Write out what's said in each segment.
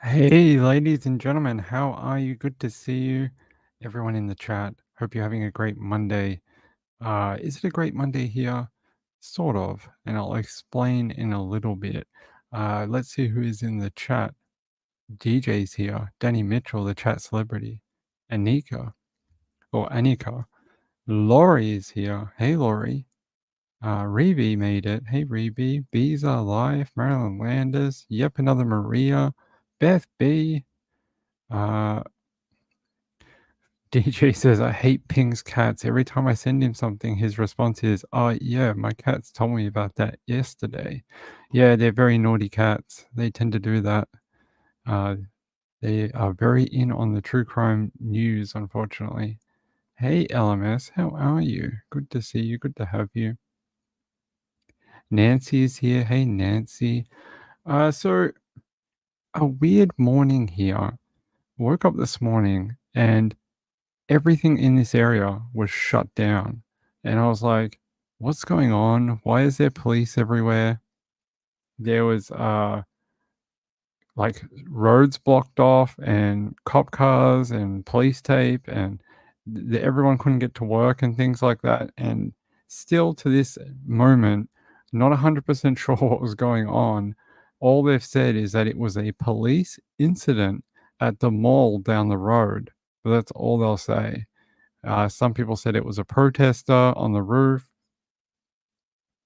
Hey, ladies and gentlemen, how are you? Good to see you. Everyone in the chat. Hope you're having a great Monday. Is it a great Monday here? Sort of, and I'll explain in a little bit. Let's see who is in the chat. DJ's here. Danny Mitchell, the chat celebrity. Anika, or Anika. Laurie is here. Hey, Laurie. Reby made it. Hey, Reby. Bees are alive. Marilyn Landers. Yep, another Maria. Beth B. Uh, DJ says, I hate Ping's cats. Every time I send him something, his response is, oh, yeah, my cats told me about that yesterday. Yeah, they're very naughty cats. They tend to do that. Uh, they are very in on the true crime news, unfortunately. Hey, LMS, how are you? Good to see you. Good to have you. Nancy is here. Hey, Nancy. So, a weird morning here. Woke up this morning and everything in this area was shut down. And I was like, what's going on? Why is there police everywhere? There was like roads blocked off and cop cars and police tape and everyone couldn't get to work and things like that. And still to this moment, not 100% sure what was going on. All they've said is that it was a police incident at the mall down the road. But that's all they'll say. Some people said it was a protester on the roof.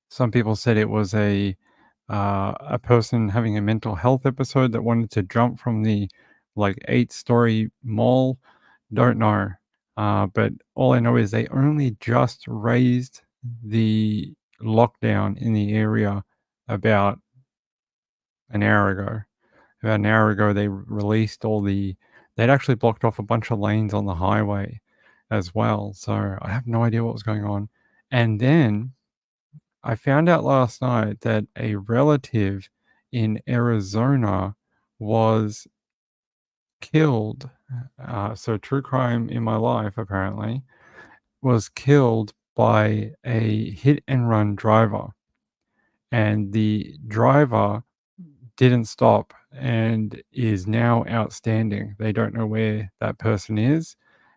Some people said it was a person having a mental health episode that wanted to jump from the like 8-story mall. Don't know. But all I know is they only just raised the lockdown in the area about an hour ago. About an hour ago, they released they'd actually blocked off a bunch of lanes on the highway as well. So I have no idea what was going on. And then I found out last night that a relative in Arizona was killed. So true crime in my life, apparently, was killed by a hit and run driver. And the driver didn't stop and is now outstanding. They don't know where that person is,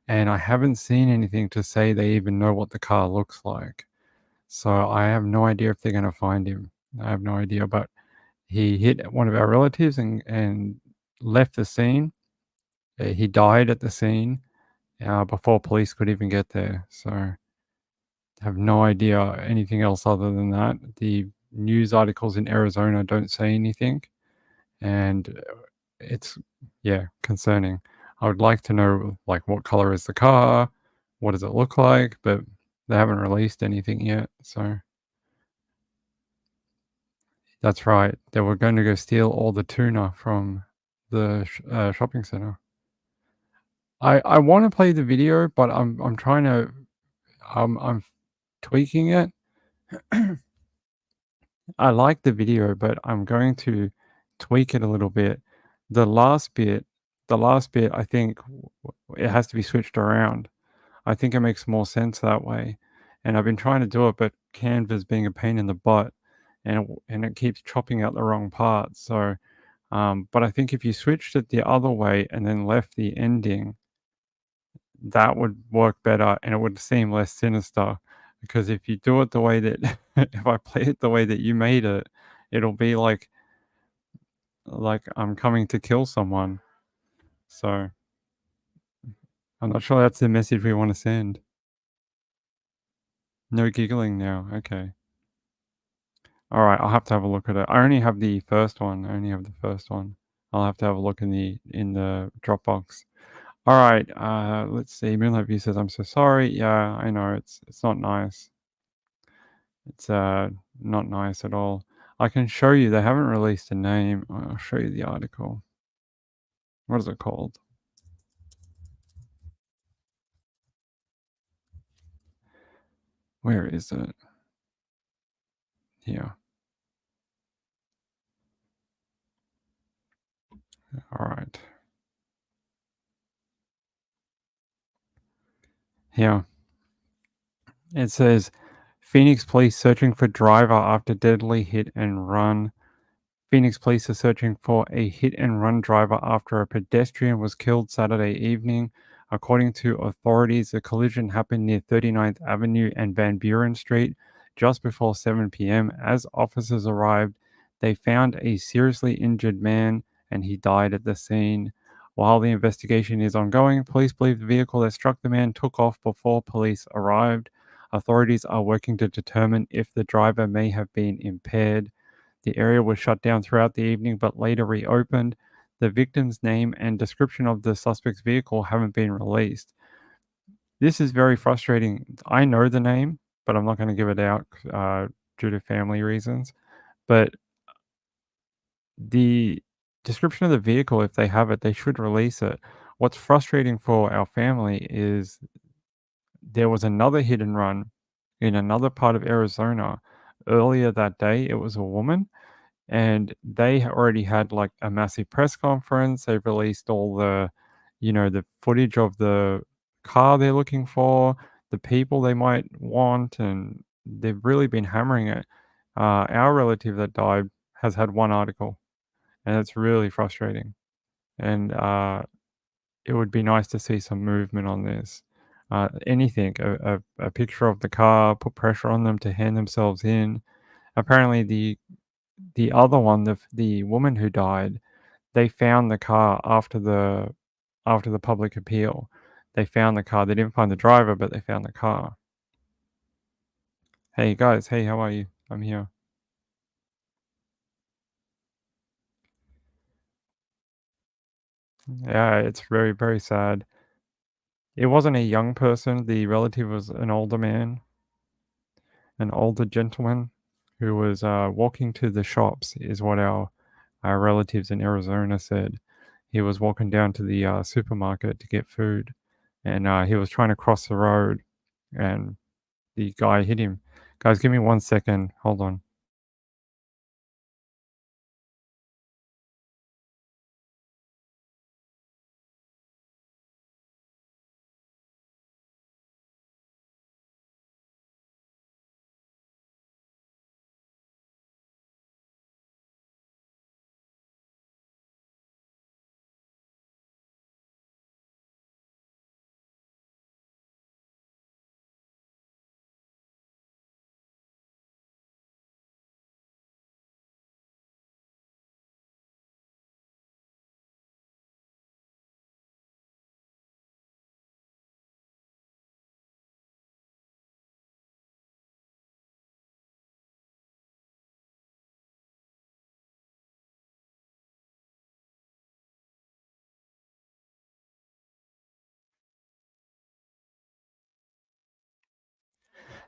and I haven't seen anything to say they even know what the car looks like. So I have no idea if they're gonna find him. I have no idea, but he hit one of our relatives and left the scene. He died at the scene, before police could even get there. So I have no idea anything else other than that. The news articles in Arizona don't say anything. And it's, yeah, concerning. I would like to know, like, what color is the car? What does it look like? But they haven't released anything yet. So that's right. They were going to go steal all the tuna from the shopping center. I want to play the video, but I'm trying to I'm tweaking it. I like the video, but I'm going to tweak it a little bit. The last bit, I think it has to be switched around. I think it makes more sense that way. And I've been trying to do it, but Canva's being a pain in the butt, and it keeps chopping out the wrong parts. So, but I think if you switched it the other way and then left the ending, that would work better and it would seem less sinister. Because if you do it the way that, if I play it the way that you made it, it'll be like I'm coming to kill someone. So I'm not sure that's the message we want to send. No giggling now. Okay. All right. I'll have to have a look at it. I only have the first one. I'll have to have a look in the Dropbox. All right. Let's see. Moonlight View says, I'm so sorry. Yeah, I know. It's not nice. It's not nice at all. I can show you. They haven't released a name. I'll show you the article. What is it called? Where is it? Here. All right. Here. It says Phoenix police searching for driver after deadly hit and run. Phoenix police are searching for a hit and run driver after a pedestrian was killed Saturday evening. According to authorities, the collision happened near 39th Avenue and Van Buren Street just before 7 p.m. As officers arrived, they found a seriously injured man and he died at the scene. While the investigation is ongoing, police believe the vehicle that struck the man took off before police arrived. Authorities are working to determine if the driver may have been impaired. The area was shut down throughout the evening but later reopened. The victim's name and description of the suspect's vehicle haven't been released. This is very frustrating. I know the name, but I'm not going to give it out due to family reasons. But the description of the vehicle, if they have it, they should release it. What's frustrating for our family is there was another hit and run in another part of Arizona earlier that day. It was a woman and they already had like a massive press conference. They've released all the footage of the car they're looking for, the people they might want, and they've really been hammering it. Our relative that died has had one article, and it's really frustrating. And it would be nice to see some movement on this. Anything, a picture of the car, put pressure on them to hand themselves in. Apparently, the other one, the woman who died, they found the car after the public appeal. They found the car. They didn't find the driver, but they found the car. Hey guys, hey, how are you? I'm here. Yeah, it's very, very sad. It wasn't a young person. The relative was an older man, an older gentleman who was walking to the shops, is what our relatives in Arizona said. He was walking down to the supermarket to get food, and he was trying to cross the road, and the guy hit him. Guys, give me 1 second. Hold on.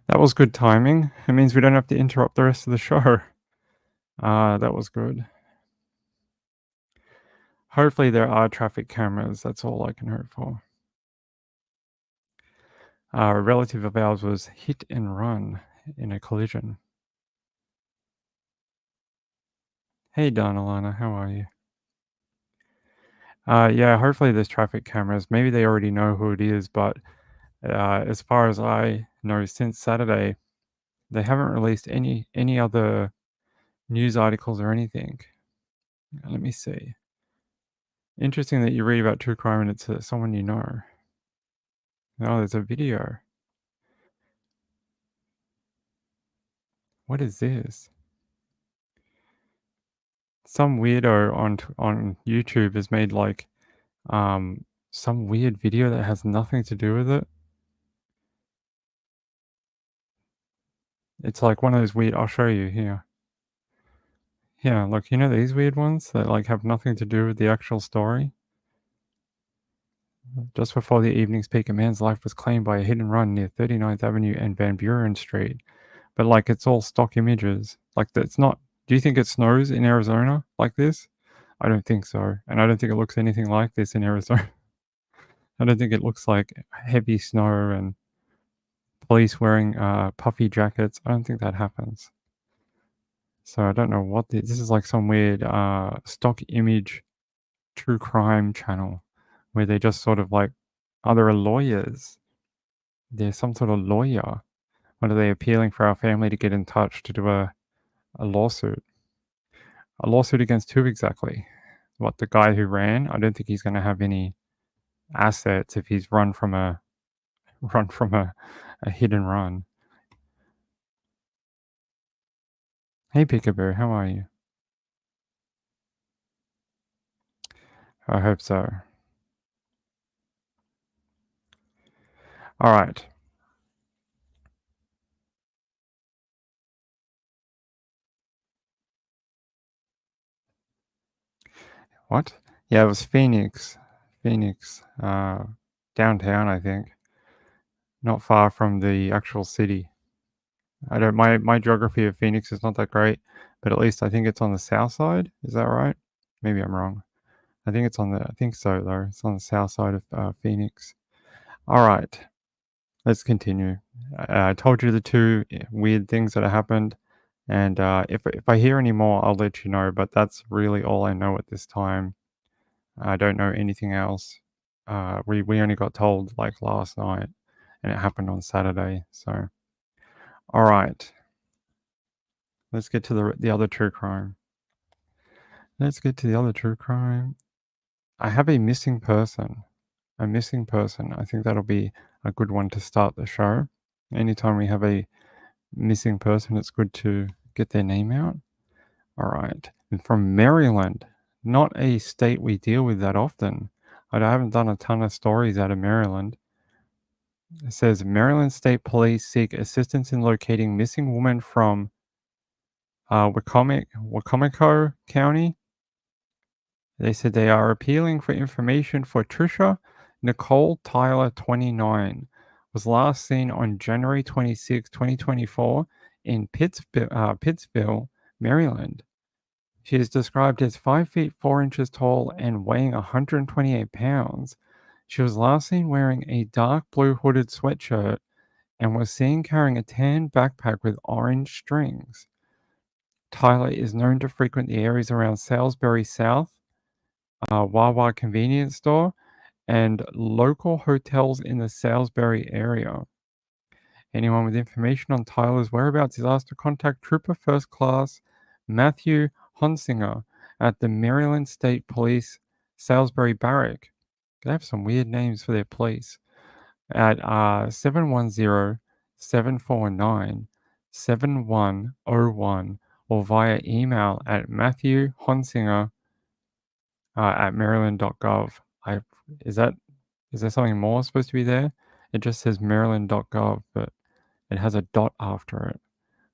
That was good timing. It means we don't have to interrupt the rest of the show. That was good. Hopefully there are traffic cameras. That's all I can hope for. A relative of ours was hit and run in a collision. Hey, Donalana, how are you? Yeah, hopefully there's traffic cameras. Maybe they already know who it is, but as far as I know, since Saturday, they haven't released any other news articles or anything. Let me see. Interesting that you read about true crime and it's someone you know. Oh, there's a video. What is this? Some weirdo on YouTube has made like some weird video that has nothing to do with it. It's like one of those weird. I'll show you here. Yeah, look, you know these weird ones that like have nothing to do with the actual story. Just before the evening's peak, a man's life was claimed by a hit and run near 39th Avenue and Van Buren Street. But like it's all stock images. Like it's not. Do you think it snows in Arizona like this? I don't think so, and I don't think it looks anything like this in Arizona. I don't think it looks like heavy snow and police wearing puffy jackets. I don't think that happens. So I don't know what this is like some weird stock image true crime channel where they just sort of like, are there lawyers? There's some sort of lawyer. What are they appealing for our family to get in touch to do a lawsuit? A lawsuit against who exactly? What, the guy who ran? I don't think he's gonna have any assets if he's run from a run from a hit and run. Hey, Peekaboo, how are you? I hope so. All right. What? Yeah, it was Phoenix. Phoenix, downtown, I think. Not far from the actual city. I don't my geography of Phoenix is not that great, but at least I think it's on the south side. Is that right? Maybe I'm wrong. I think so though. It's on the south side of Phoenix. All right, let's continue. I told you the two weird things that have happened, and if I hear any more, I'll let you know. But that's really all I know at this time. I don't know anything else. We only got told like last night, and it happened on Saturday. So, all right, let's get to the other true crime. Let's get to the other true crime. I have a missing person. A missing person. I think that'll be a good one to start the show. Anytime we have a missing person, it's good to get their name out. All right. And from Maryland, not a state we deal with that often. I haven't done a ton of stories out of Maryland. It says Maryland State Police seek assistance in locating missing woman from Wacomico County. They said they are appealing for information for Trisha Nicole Tyler, 29, was last seen on January 26, 2024 in Pittsville, Maryland. She is described as 5 feet 4 inches tall and weighing 128 pounds. She was last seen wearing a dark blue hooded sweatshirt and was seen carrying a tan backpack with orange strings. Tyler is known to frequent the areas around Salisbury South, Wawa convenience store, and local hotels in the Salisbury area. Anyone with information on Tyler's whereabouts is asked to contact Trooper First Class Matthew Honsinger at the Maryland State Police Salisbury Barrack. They have some weird names for their police. At 710-749-7101 or via email at matthewhonsinger at maryland.gov. Is that is there something more supposed to be there? It just says maryland.gov, but it has a dot after it.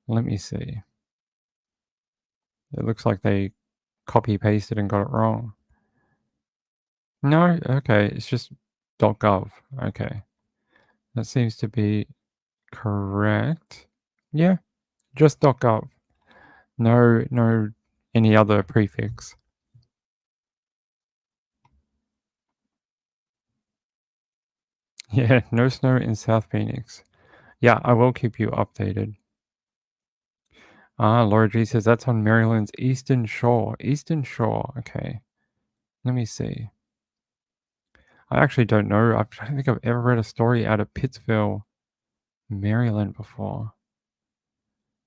Let me see. It looks like they copy pasted and got it wrong. No, okay, it's just .gov. Okay, that seems to be correct. Yeah, just .gov. No, any other prefix. Yeah, no snow in South Phoenix. Yeah, I will keep you updated. Laura G says that's on Maryland's Eastern Shore. Eastern Shore, okay. Let me see. I actually don't know. I don't think I've ever read a story out of Pittsville, Maryland before.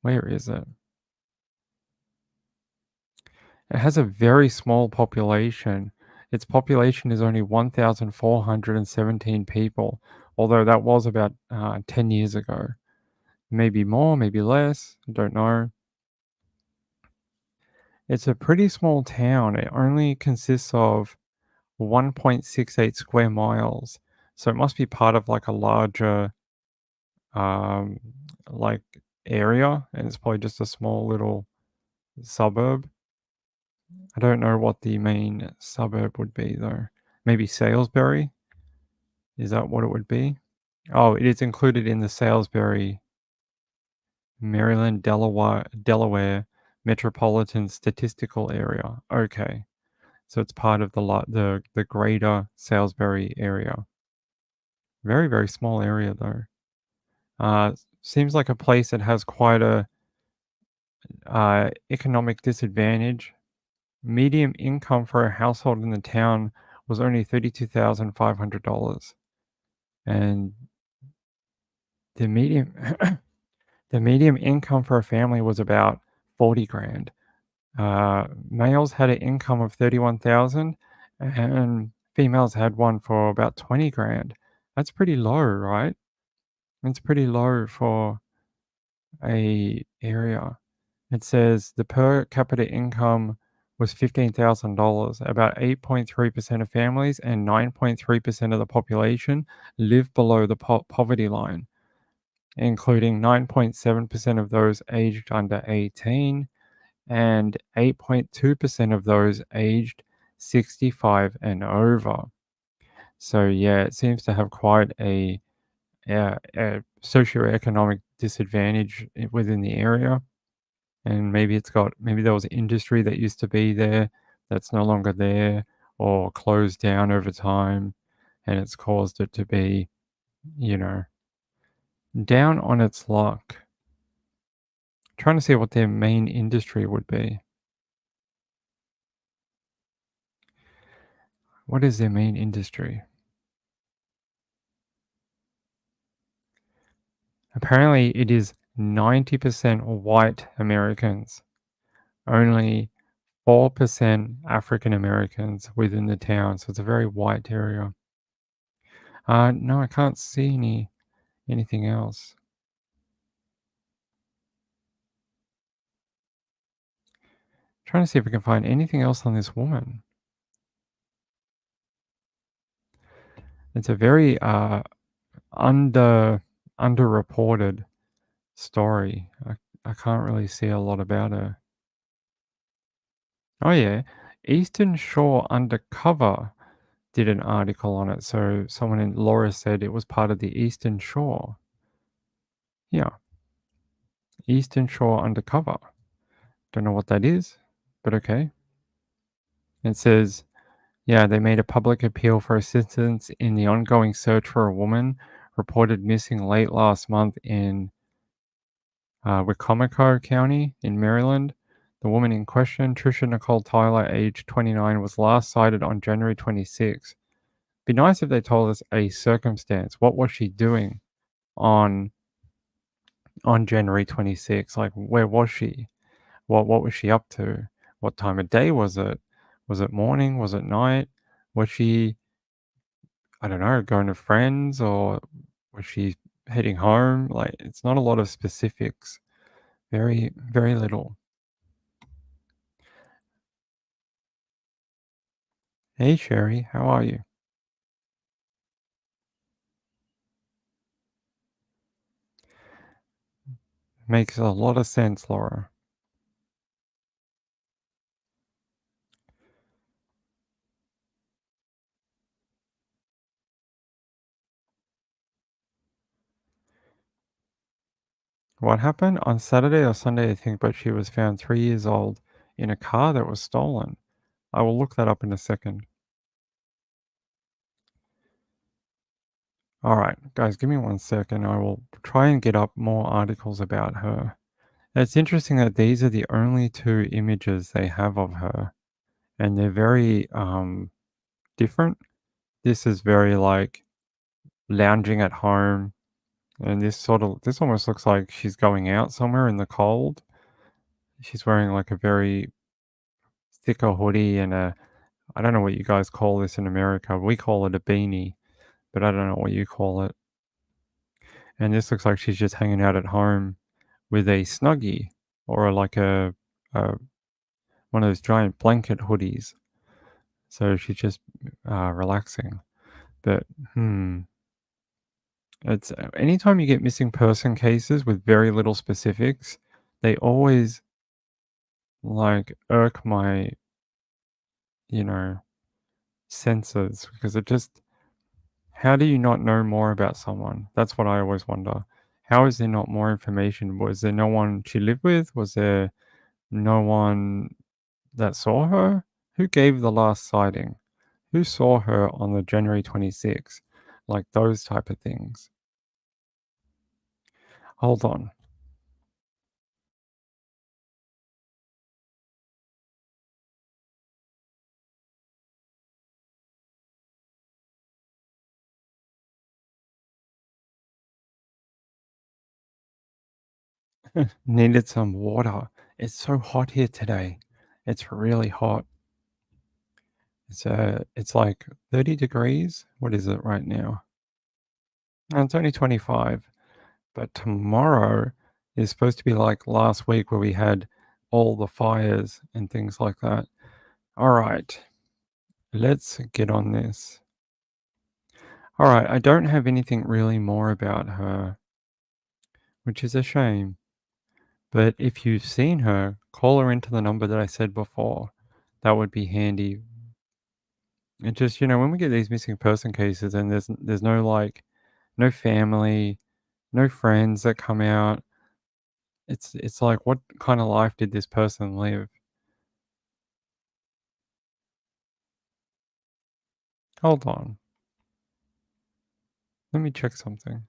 Where is it? It has a very small population. Its population is only 1,417 people, although that was about 10 years ago. Maybe more, maybe less. I don't know. It's a pretty small town. It only consists of 1.68 square miles. So it must be part of like a larger um like area, and it's probably just a small little suburb. I don't know what the main suburb would be though. Maybe Salisbury? Is that what it would be? Oh, it is included in the Salisbury, Maryland, Delaware Metropolitan Statistical Area. Okay. So it's part of the greater Salisbury area. Very, very small area though. Seems like a place that has quite a economic disadvantage. Median income for a household in the town was only $32,500, and the median the median income for a family was about 40 grand. Males had an income of 31,000 and females had one for about 20 grand. That's pretty low, right? It's pretty low for a area. It says the per capita income was $15,000. About 8.3% of families and 9.3% of the population live below the poverty line, including 9.7% of those aged under 18 and 8.2% of those aged 65 and over. So, yeah, it seems to have quite a socioeconomic disadvantage within the area. And maybe there was industry that used to be there that's no longer there or closed down over time, and it's caused it to be, you know, down on its luck. Trying to see what their main industry would be. What is their main industry? Apparently, it is 90% white Americans, only 4% African Americans within the town. So it's a very white area. No, I can't see anything else. Trying to see if we can find anything else on this woman. It's a very under underreported story. I can't really see a lot about her. Oh yeah, Eastern Shore Undercover did an article on it. So someone in Laura said it was part of the Eastern Shore. Yeah, Eastern Shore Undercover. Don't know what that is, but okay. It says, yeah, they made a public appeal for assistance in the ongoing search for a woman reported missing late last month in Wicomico County in Maryland. The woman in question, Trisha Nicole Tyler, age 29, was last sighted on January 26th. Be nice if they told us a circumstance. What was she doing on January 26th? Like, where was she? What was she up to? What time of day was it? Was it morning? Was it night? Was she, I don't know, going to friends or was she heading home? Like, it's not a lot of specifics. Very, very little. Hey, Sherry, how are you? Makes a lot of sense, Laura. What happened on Saturday or Sunday, I think, but she was found 3 years old in a car that was stolen. I will look that up in a second. All right, guys, give me 1 second. I will try and get up more articles about her. It's interesting that these are the only two images they have of her, and they're very different. This is very like lounging at home, and this almost looks like she's going out somewhere in the cold. She's wearing like a very thicker hoodie and I don't know what you guys call this in America. We call it a beanie, but I don't know what you call it. And this looks like she's just hanging out at home with a snuggie or like a one of those giant blanket hoodies. So she's just relaxing. But it's anytime you get missing person cases with very little specifics, they always like irk my you know senses because it just how do you not know more about someone? That's what I always wonder. How is there not more information? Was there no one she lived with? Was there no one that saw her? Who gave the last sighting? Who saw her on the January 26th? Like those type of things. Hold on. Needed some water. It's so hot here today. It's really hot. It's like 30 degrees. What is it right now? It's only 25. But tomorrow is supposed to be like last week where we had all the fires and things like that. All right, let's get on this. All right, I don't have anything really more about her, which is a shame. But if you've seen her, call her into the number that I said before. That would be handy. It just, when we get these missing person cases and there's no like no family, no friends that come out, it's like what kind of life did this person live? Hold on. Let me check something.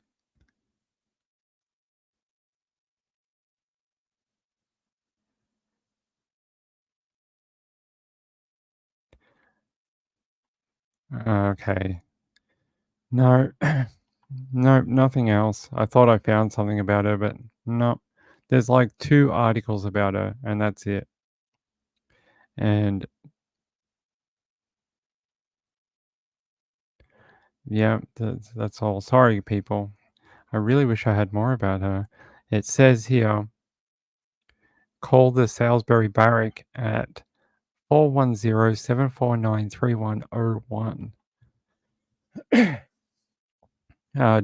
Okay. No, no, nothing else. I thought I found something about her, but no. There's like 2 articles about her, and that's it. And yeah, that's all. Sorry, people. I really wish I had more about her. It says here, call the Salisbury Barrack at 410-749-3101.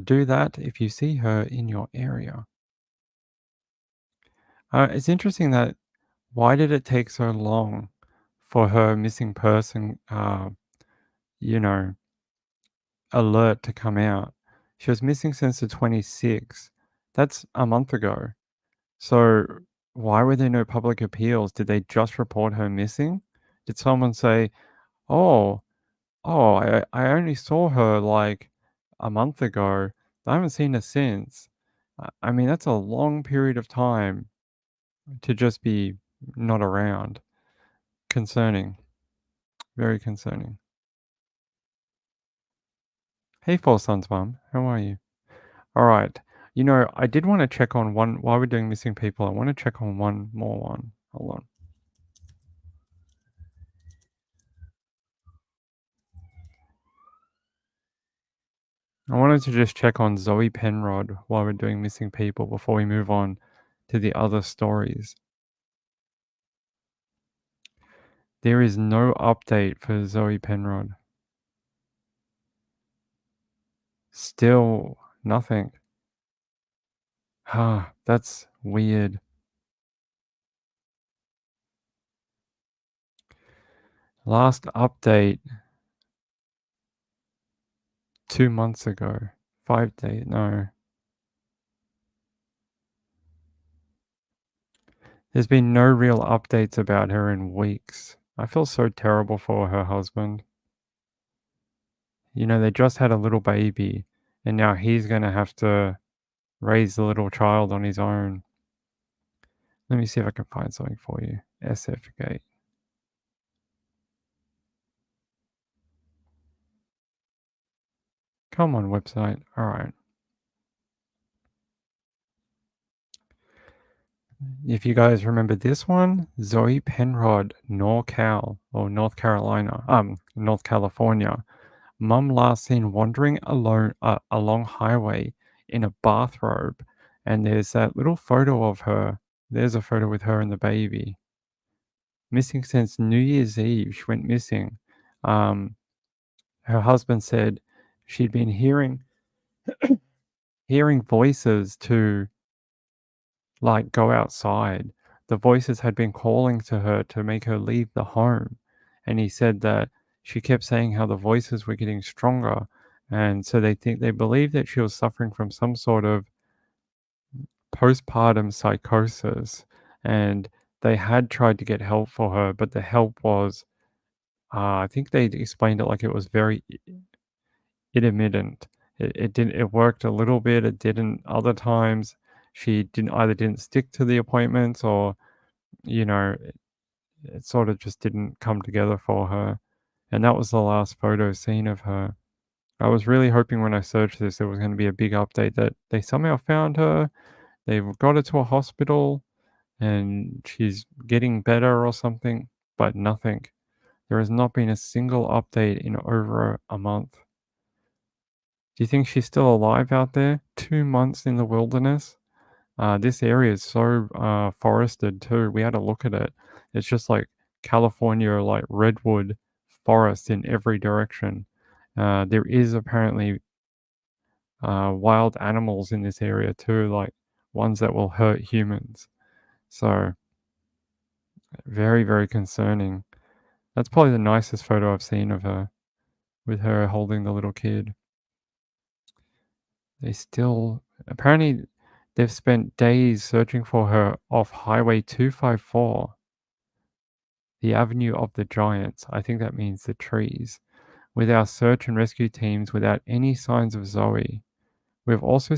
Do that if you see her in your area. It's interesting that why did it take so long for her missing person, you know, alert to come out? She was missing since the 26th. That's a month ago. So why were there no public appeals? Did they just report her missing? Did someone say, "Oh, I only saw her like a month ago. I haven't seen her since." I mean, that's a long period of time to just be not around. Concerning. Very concerning. Hey, Four Sons Mum. How are you? All right. I did want to check on one while we're doing missing people. I want to check on one more one. Hold on. I wanted to just check on Zoe Penrod while we're doing missing people before we move on to the other stories. There is no update for Zoe Penrod. Still nothing. Ah, that's weird. Last update 2 months ago. 5 days. No. There's been no real updates about her in weeks. I feel so terrible for her husband. They just had a little baby, and now he's going to have to raise the little child on his own. Let me see if I can find something for you. SF Gate. Come on, website. All right. If you guys remember this one, Zoe Penrod, NorCal, or North Carolina, North California. Mum last seen wandering alone along highway in a bathrobe, and there's that little photo of her. There's a photo with her and the baby. Missing since New Year's Eve. She went missing. Um, Her husband said she'd been hearing voices to like go outside. The voices had been calling to her to make her leave the home. And he said that she kept saying how the voices were getting stronger. And so they believe that she was suffering from some sort of postpartum psychosis. And they had tried to get help for her, but the help was, I think they explained it like it was very intermittent. It didn't, it worked a little bit, it didn't other times. She didn't stick to the appointments or you know, it sort of just didn't come together for her. And that was the last photo seen of her. I was really hoping when I searched this, there was going to be a big update that they somehow found her, they've got her to a hospital, and she's getting better or something. but nothing. There has not been a single update in over a month. Do you think she's still alive out there? 2 months in the wilderness? This area is so forested too. We had a look at it. It's just like California, like redwood forest in every direction. There is apparently wild animals in this area too, like ones that will hurt humans. So very, very concerning. That's probably the nicest photo I've seen of her, with her holding the little kid. They still apparently they've spent days searching for her off Highway 254, the Avenue of the Giants. I think that means the trees. With our search and rescue teams without any signs of Zoe. We've also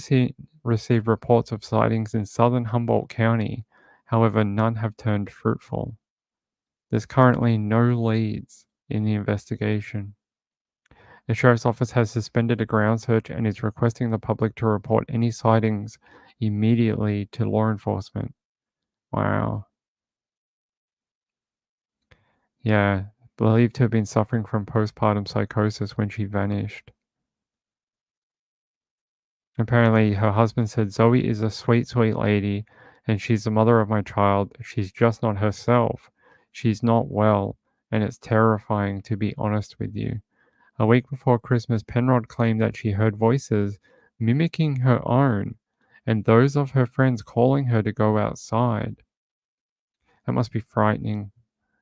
received reports of sightings in southern Humboldt County. However, none have turned fruitful. There's currently no leads in the investigation. The sheriff's office has suspended a ground search and is requesting the public to report any sightings immediately to law enforcement. Wow. Yeah, believed to have been suffering from postpartum psychosis when she vanished. Apparently, her husband said, Zoe is a sweet, sweet lady, and she's the mother of my child. She's just not herself. She's not well, and it's terrifying, to be honest with you. A week before Christmas, Penrod claimed that she heard voices mimicking her own and those of her friends calling her to go outside. That must be frightening,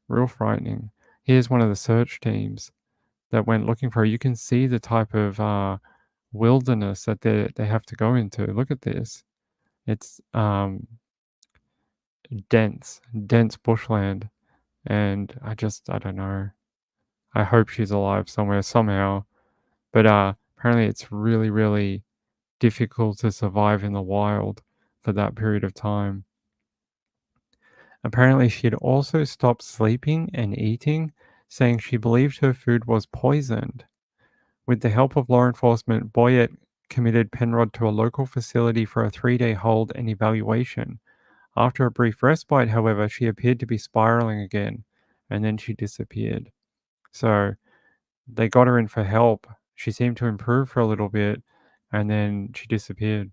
real frightening. Here's one of the search teams that went looking for her. You can see the type of wilderness that they have to go into. Look at this. It's dense bushland, and I don't know. I hope she's alive somewhere somehow. But apparently, it's really, really difficult to survive in the wild for that period of time. Apparently, she had also stopped sleeping and eating, saying she believed her food was poisoned. With the help of law enforcement, Boyett committed Penrod to a local facility for a 3-day hold and evaluation. After a brief respite, however, she appeared to be spiraling again, and then she disappeared. So they got her in for help. She seemed to improve for a little bit, and then she disappeared.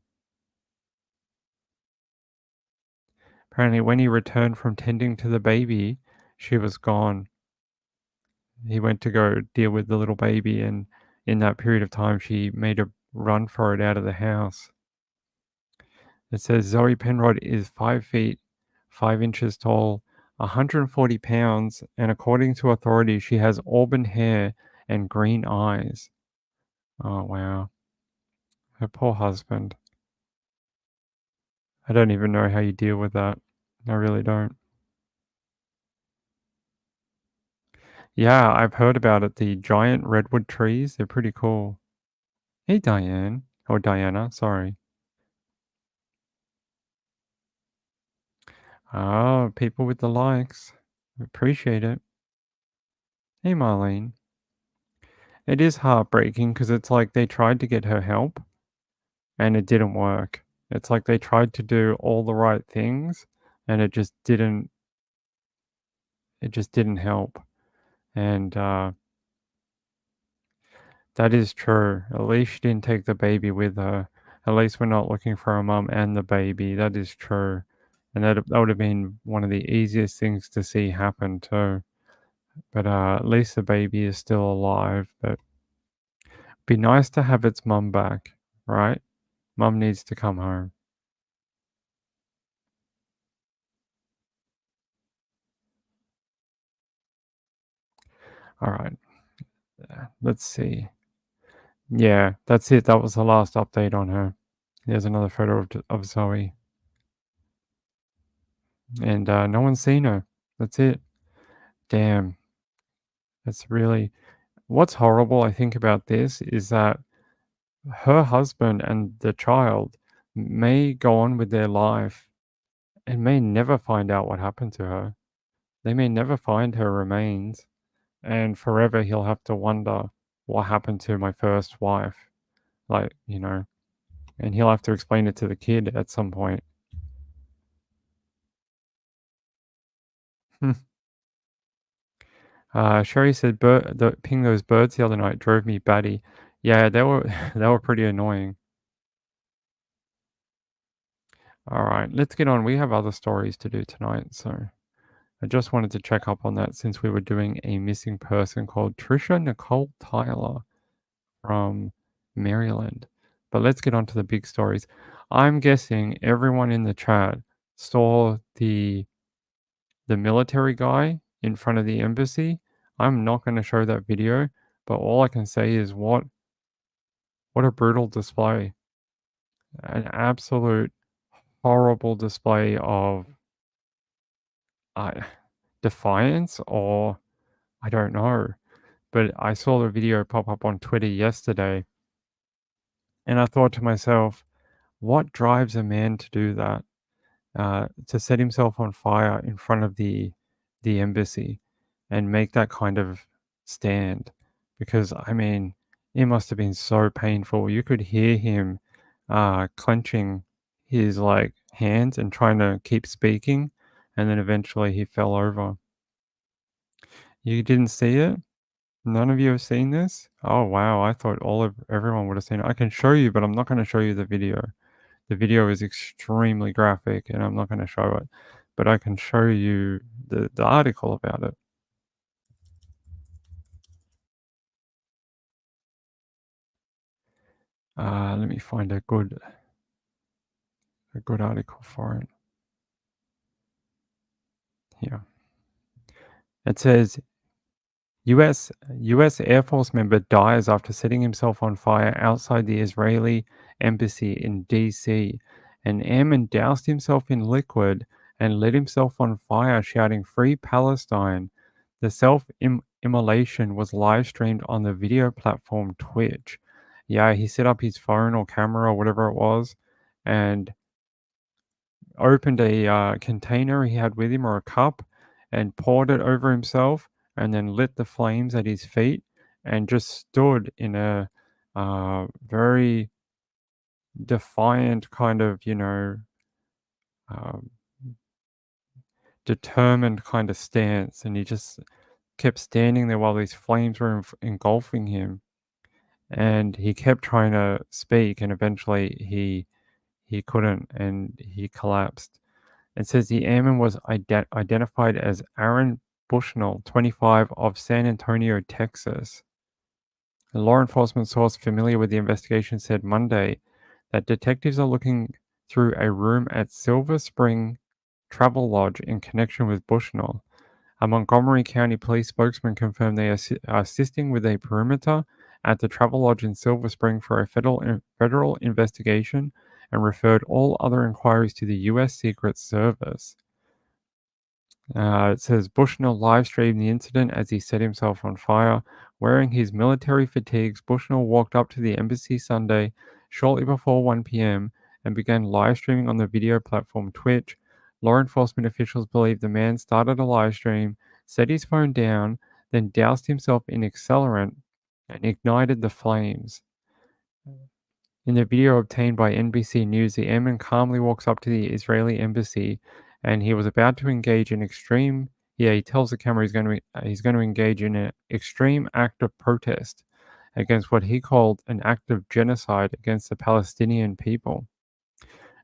Apparently, when he returned from tending to the baby, she was gone. He went to go deal with the little baby, and in that period of time, she made a run for it out of the house. It says Zoe Penrod is 5 feet, 5 inches tall, 140 pounds, and according to authorities, she has auburn hair and green eyes. Oh, wow. Her poor husband. I don't even know how you deal with that. I really don't. Yeah, I've heard about it. The giant redwood trees, they're pretty cool. Hey, Diane. Or Diana, sorry. Oh, people with the likes. Appreciate it. Hey, Marlene. It is heartbreaking because it's like they tried to get her help and it didn't work. It's like they tried to do all the right things and it just didn't help. And that is true. At least she didn't take the baby with her. At least we're not looking for a mum and the baby. That is true. And that would have been one of the easiest things to see happen too. But at least the baby is still alive. But be nice to have its mum back, right? Mum needs to come home. All right. Let's see. Yeah, that's it. That was the last update on her. There's another photo of Zoe. And no one's seen her. That's it. Damn. That's really. What's horrible, I think, about this is that her husband and the child may go on with their life and may never find out what happened to her. They may never find her remains. And forever he'll have to wonder what happened to my first wife. Like, and he'll have to explain it to the kid at some point. Sherry said, ping those birds the other night drove me batty. Yeah, they were they were pretty annoying. All right, let's get on. We have other stories to do tonight, so I just wanted to check up on that since we were doing a missing person called Trisha Nicole Tyler from Maryland. But let's get on to the big stories. I'm guessing everyone in the chat saw the military guy in front of the embassy. I'm not going to show that video, but all I can say is what a brutal display. An absolute horrible display of uh, defiance, or I don't know. But I saw the video pop up on Twitter yesterday and I thought to myself, what drives a man to do that? To set himself on fire in front of the embassy and make that kind of stand, because I mean, it must have been so painful. You could hear him clenching his like hands and trying to keep speaking, and then eventually he fell over. You didn't see it? None of you have seen this? Oh wow, I thought everyone would have seen it. I can show you, but I'm not going to show you the video. The video is extremely graphic and I'm not going to show it, but I can show you the article about it. Let me find a good article for it. Here. It says US Air Force member dies after setting himself on fire outside the Israeli embassy in DC. An airman doused himself in liquid and lit himself on fire, shouting "Free Palestine." The self-immolation was live streamed on the video platform Twitch. Yeah, he set up his phone or camera or whatever it was and opened a container he had with him or a cup and poured it over himself and then lit the flames at his feet and just stood in a very defiant kind of, um, determined kind of stance. And he just kept standing there while these flames were engulfing him. And he kept trying to speak, and eventually he couldn't, and he collapsed. It says the airman was identified as Aaron Bushnell, 25, of San Antonio, Texas. A law enforcement source familiar with the investigation said Monday that detectives are looking through a room at Silver Spring Travel Lodge in connection with Bushnell. A Montgomery County police spokesman confirmed they are assisting with a perimeter at the Travel Lodge in Silver Spring for a federal investigation and referred all other inquiries to the U.S. Secret Service. It says Bushnell live streamed the incident as he set himself on fire. Wearing his military fatigues, Bushnell walked up to the embassy Sunday shortly before 1 p.m. and began live streaming on the video platform Twitch. Law enforcement officials believe the man started a live stream, set his phone down, then doused himself in accelerant and ignited the flames. In the video obtained by NBC News, the airman calmly walks up to the Israeli embassy, and he was about to engage in extreme. Yeah, he tells the camera he's going to engage in an extreme act of protest against what he called an act of genocide against the Palestinian people.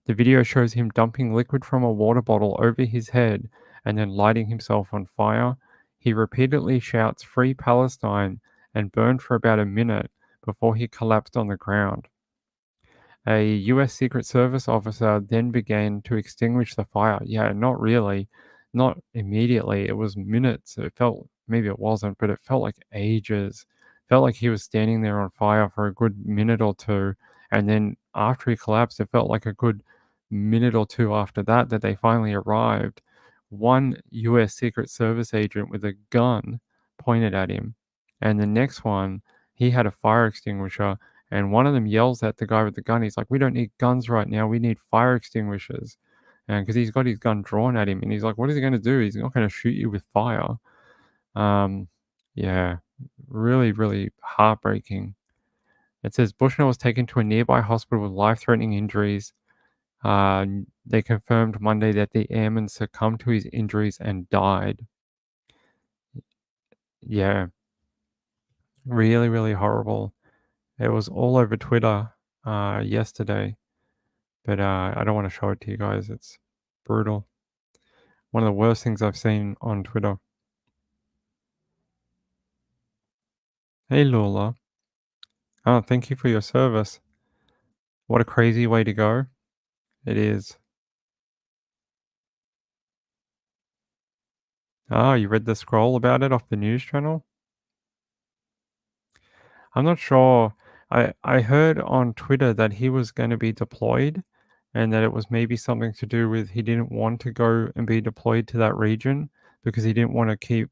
The video shows him dumping liquid from a water bottle over his head and then lighting himself on fire. He repeatedly shouts "Free Palestine" and burned for about a minute before he collapsed on the ground. A US Secret Service officer then began to extinguish the fire. Yeah, not really. Not immediately. It was minutes. It felt, maybe it wasn't, but it felt like ages. Felt like he was standing there on fire for a good minute or two. And then after he collapsed, it felt like a good minute or two after that they finally arrived. One US Secret Service agent with a gun pointed at him. And the next one, he had a fire extinguisher, and one of them yells at the guy with the gun. He's like, "We don't need guns right now. We need fire extinguishers." And because he's got his gun drawn at him, and he's like, "What is he going to do? He's not going to shoot you with fire." Um, yeah, really, really heartbreaking. It says Bushnell was taken to a nearby hospital with life-threatening injuries. They confirmed Monday that the airman succumbed to his injuries and died. Yeah, really, really horrible. It was all over Twitter, yesterday, but, I don't wanna show it to you guys, it's brutal. One of the worst things I've seen on Twitter. Hey, Lula. Oh, thank you for your service. What a crazy way to go. It is. Ah, you read the scroll about it off the news channel? I'm not sure. I heard on Twitter that he was gonna be deployed and that it was maybe something to do with he didn't want to go and be deployed to that region because he didn't wanna keep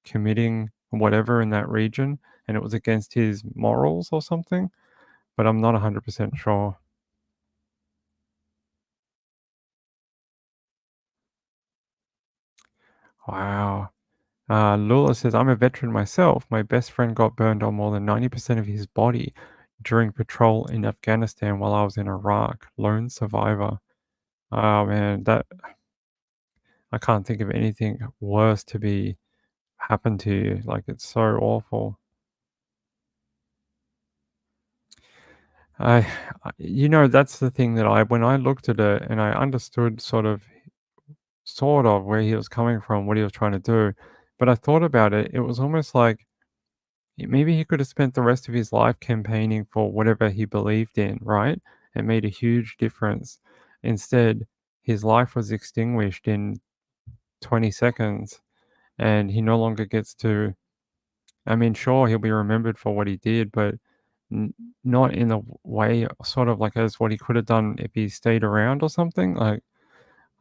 committing whatever in that region, and it was against his morals or something, but I'm not 100% sure. Wow. Lula says, "I'm a veteran myself. My best friend got burned on more than 90% of his body during patrol in Afghanistan while I was in Iraq. Lone survivor." Oh man, that I can't think of anything worse to be happen to you. Like it's so awful. I, that's the thing that when I looked at it and I understood sort of where he was coming from, what he was trying to do, but I thought about it. It was almost like maybe he could have spent the rest of his life campaigning for whatever he believed in, right? It made a huge difference. Instead, his life was extinguished in 20 seconds and he no longer gets to. I mean, sure, he'll be remembered for what he did, but n not in a way sort of like as what he could have done if he stayed around or something. Like,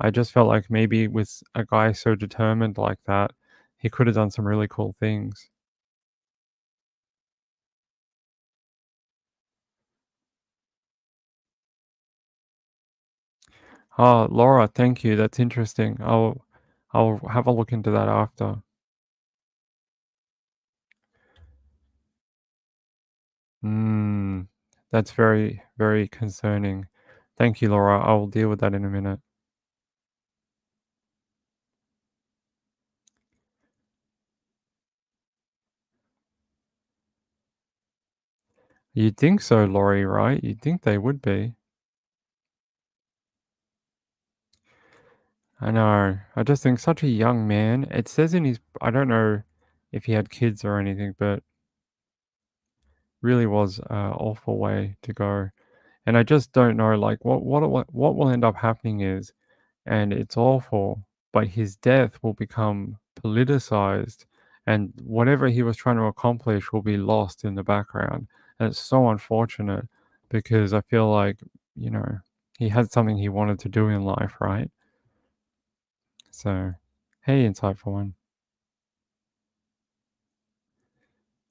I just felt like maybe with a guy so determined like that, he could have done some really cool things. Oh, Laura, thank you. That's interesting. I'll have a look into that after. Mm, that's very, very concerning. Thank you, Laura. I will deal with that in a minute. You'd think so, Laurie, right? You'd think they would be. I know. I just think such a young man. It says in his I don't know if he had kids or anything, but really was a awful way to go. And I just don't know, like, what will end up happening is, and it's awful, but his death will become politicized, and whatever he was trying to accomplish will be lost in the background. And it's so unfortunate because I feel like, you know, he had something he wanted to do in life, right? So, hey, insightful one.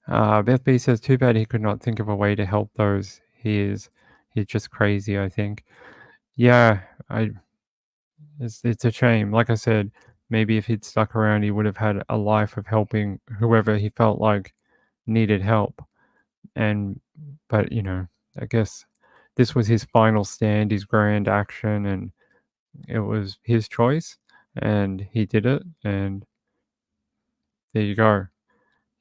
Beth B says, too bad he could not think of a way to help those. He's just crazy, I think. Yeah, I it's a shame. Like I said, maybe if he'd stuck around, he would have had a life of helping whoever he felt like needed help. And but I guess this was his final stand, his grand action, and it was his choice, and he did it. And there you go.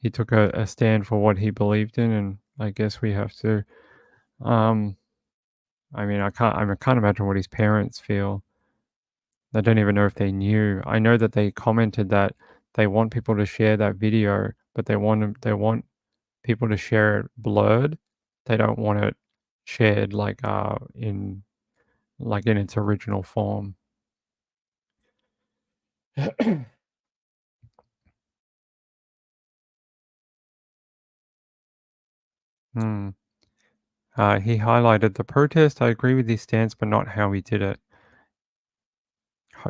He took a stand for what he believed in, and I guess we have to. Um, I mean, I can't imagine what his parents feel. I don't even know if they knew. I know that they commented that they want people to share that video, but they want people to share it blurred. They don't want it shared in its original form. Hmm. He highlighted the protest. I agree with his stance, but not how he did it.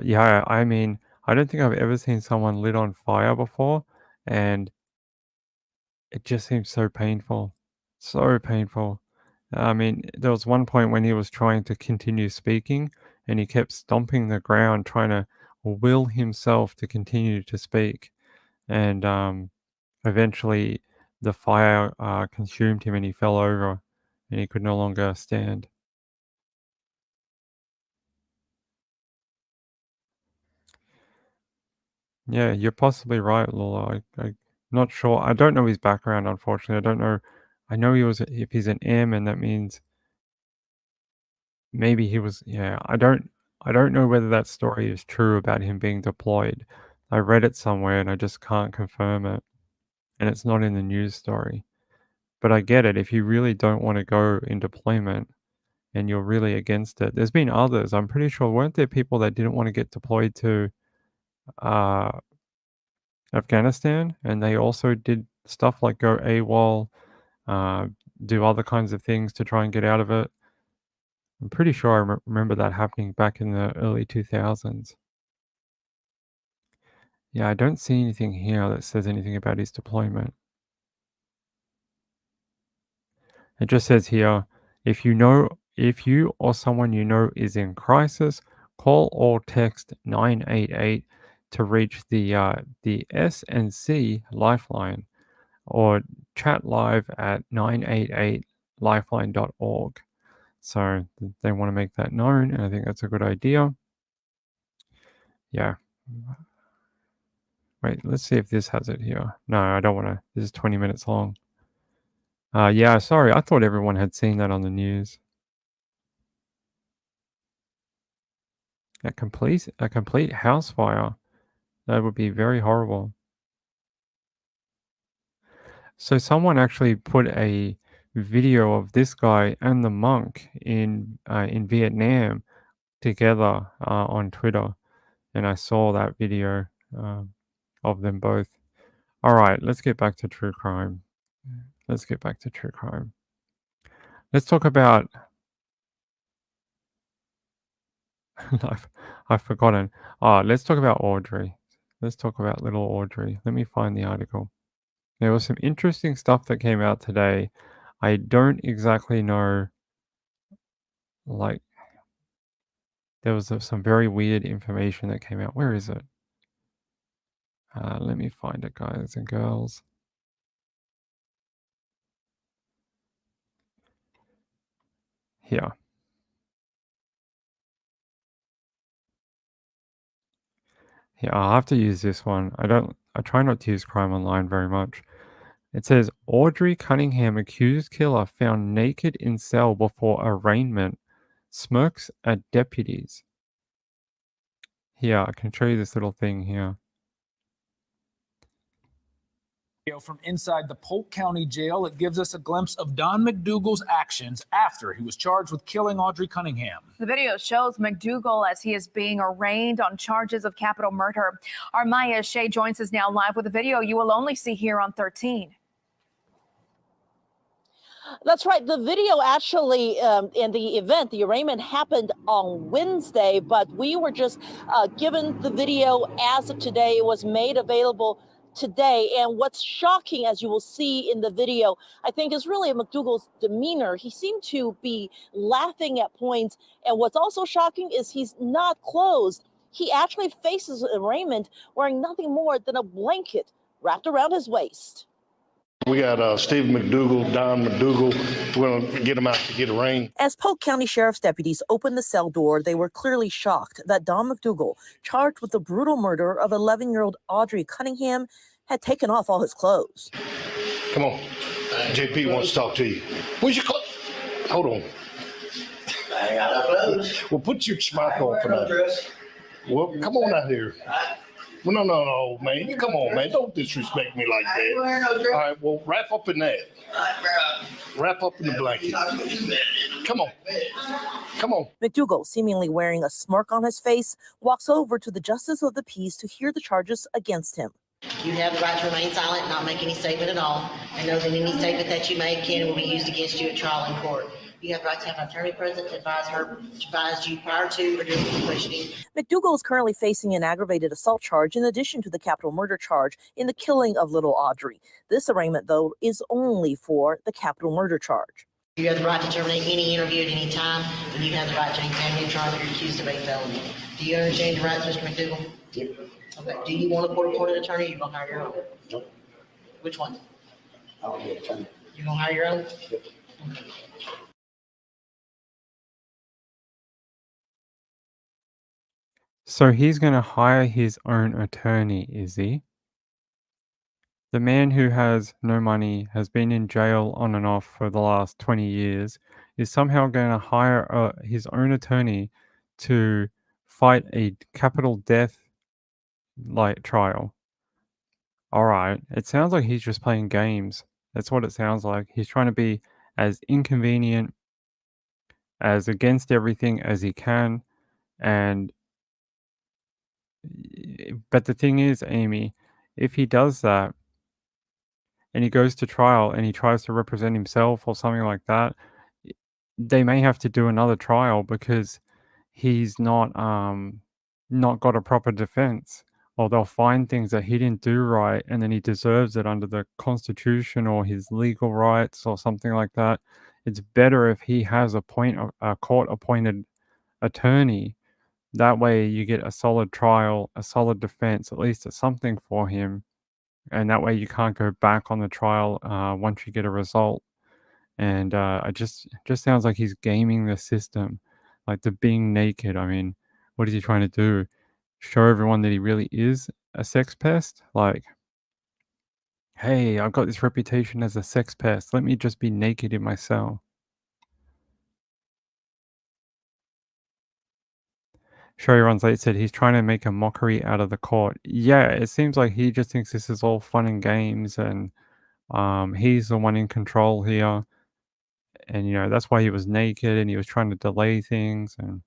Yeah, I mean, I don't think I've ever seen someone lit on fire before, and it just seems so painful. So painful. I mean, there was one point when he was trying to continue speaking and he kept stomping the ground, trying to will himself to continue to speak. And eventually the fire consumed him and he fell over and he could no longer stand. Yeah, you're possibly right, Lola. I Not sure. I don't know his background, unfortunately. I don't know. I know if he's an airman, that means maybe he was, yeah, I don't know whether that story is true about him being deployed. I read it somewhere and I just can't confirm it. And it's not in the news story. But I get it. If you really don't want to go in deployment and you're really against it, there's been others. I'm pretty sure, weren't there people that didn't want to get deployed to uh, Afghanistan? And they also did stuff like go AWOL, uh, do other kinds of things to try and get out of it. I'm pretty sure I remember that happening back in the early 2000s. Yeah, I don't see anything here that says anything about his deployment. It just says here, if you or someone you know is in crisis, call or text 988 to reach the S&C Lifeline, or chat live at 988lifeline.org. So they want to make that known, and I think that's a good idea. Yeah. Wait, let's see if this has it here. No, I don't want to. This is 20 minutes long. Yeah, sorry. I thought everyone had seen that on the news. A complete house fire. That would be very horrible. So someone actually put a video of this guy and the monk in Vietnam together on Twitter, and I saw that video of them both. All right, let's get back to true crime. Let's get back to true crime. Let's talk about. I've forgotten. Let's talk about Audrey. Let's talk about little Audrey. Let me find the article. There was some interesting stuff that came out today. I don't exactly know, like, there was some very weird information that came out. Where is it? Let me find it, guys and girls. Here. Here, I'll have to use this one. I try not to use crime online very much. It says, Audrii Cunningham, accused killer, found naked in cell before arraignment, smirks at deputies. Here, I can show you this little thing here. From inside the Polk County Jail, it gives us a glimpse of Don McDougall's actions after he was charged with killing Audrii Cunningham. The video shows McDougall as he is being arraigned on charges of capital murder. Our Maya Shea joins us now live with a video you will only see here on 13. That's right. The video actually in the event, the arraignment happened on Wednesday, but we were just given the video as of today. It was made available today. And what's shocking, as you will see in the video, I think is really McDougall's demeanor. He seemed to be laughing at points. And what's also shocking is he's not clothed. He actually faces arraignment wearing nothing more than a blanket wrapped around his waist. We got Steve McDougall, Don McDougall. We're going to get them out to get arraigned. As Polk County Sheriff's deputies opened the cell door, they were clearly shocked that Don McDougall, charged with the brutal murder of 11-year-old Audrii Cunningham, had taken off all his clothes. Come on. JP wants to talk to you. Where's your clothes? Hold on. I ain't got no clothes. Well, put your smock on for now. Well, come on out here. Well, no, man. You come on, man. Don't disrespect me like that. All right, well, wrap up in that. Wrap up in the blanket. Come on. Come on. McDougall, seemingly wearing a smirk on his face, walks over to the justice of the peace to hear the charges against him. You have the right to remain silent, not make any statement at all, and know that any statement that you make can and will be used against you at trial in court. You have the right to have an attorney present to advise you prior to or during the questioning. McDougall is currently facing an aggravated assault charge in addition to the capital murder charge in the killing of little Audrey. This arraignment, though, is only for the capital murder charge. You have the right to terminate any interview at any time, and you have the right to examine your trial if you're accused of a felony. Do you understand your rights, Mr. McDougall? Yep. Okay. Do you want a court-appointed attorney or you're going to hire your own? Nope. Which one? I'll be an attorney. You're going to hire your own? Yep. Okay. So he's going to hire his own attorney, is he? The man who has no money, has been in jail on and off for the last 20 years, is somehow going to hire his own attorney to fight a capital death trial. All right, it sounds like he's just playing games. That's what it sounds like. He's trying to be as inconvenient, as against everything as he can, and but the thing is, Amy, if he does that and he goes to trial and he tries to represent himself or something like that, they may have to do another trial because he's not got a proper defense, or they'll find things that he didn't do right and then he deserves it under the Constitution or his legal rights or something like that. It's better if he has a court appointed attorney. That way you get a solid trial, a solid defense, at least something for him. And that way you can't go back on the trial once you get a result. And it just sounds like he's gaming the system. Like the being naked. I mean, what is he trying to do? Show everyone that he really is a sex pest? Like, hey, I've got this reputation as a sex pest. Let me just be naked in my cell. Sherry Runs Late said he's trying to make a mockery out of the court. Yeah, it seems like he just thinks this is all fun and games, and he's the one in control here. And, you know, that's why he was naked and he was trying to delay things. And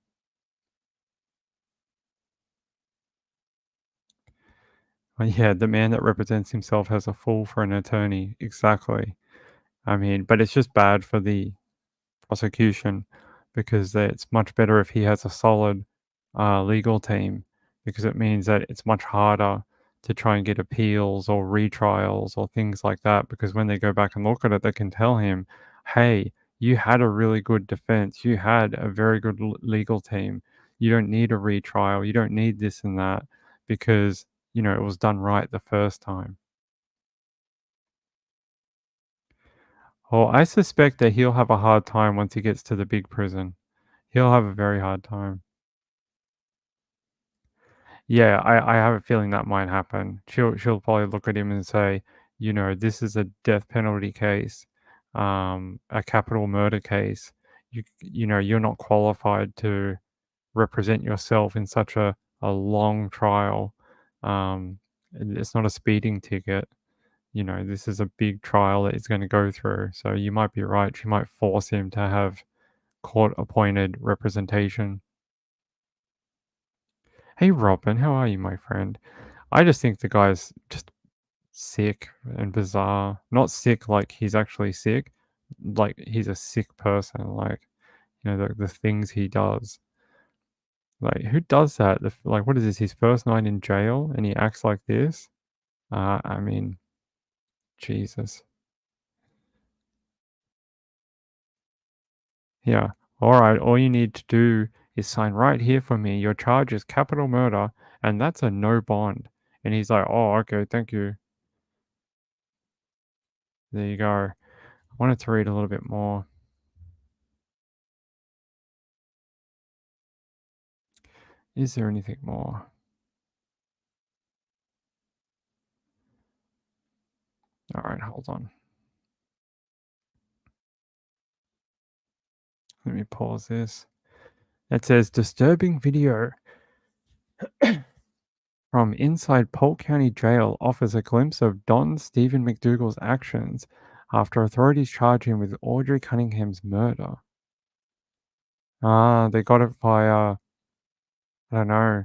well, yeah, the man that represents himself has a fool for an attorney. Exactly. I mean, but it's just bad for the prosecution because it's much better if he has a solid legal team, because it means that it's much harder to try and get appeals or retrials or things like that, because when they go back and look at it, they can tell him, hey, you had a really good defense. You had a very good legal team. You don't need a retrial. You don't need this and that because, you know, it was done right the first time. Well, I suspect that he'll have a hard time once he gets to the big prison. He'll have a very hard time. Yeah, I have a feeling that might happen. She'll probably look at him and say, you know, this is a death penalty case, a capital murder case. You know, you're not qualified to represent yourself in such a long trial. It's not a speeding ticket. You know, this is a big trial that he's going to go through. So you might be right. She might force him to have court-appointed representation. Hey, Robin, how are you, my friend? I just think the guy's just sick and bizarre. Not sick like he's actually sick, like he's a sick person. Like, you know, the things he does. Like, who does that? Like, what is this? His first night in jail, and he acts like this? I mean, Jesus. Yeah. All right. All you need to do is sign right here for me. Your charge is capital murder, and that's a no bond. And he's like, oh, okay, thank you. There you go. I wanted to read a little bit more. Is there anything more? All right, hold on. Let me pause this. It says disturbing video from inside Polk County Jail offers a glimpse of Don Stephen McDougall's actions after authorities charge him with Audrii Cunningham's murder. They got it via, I don't know,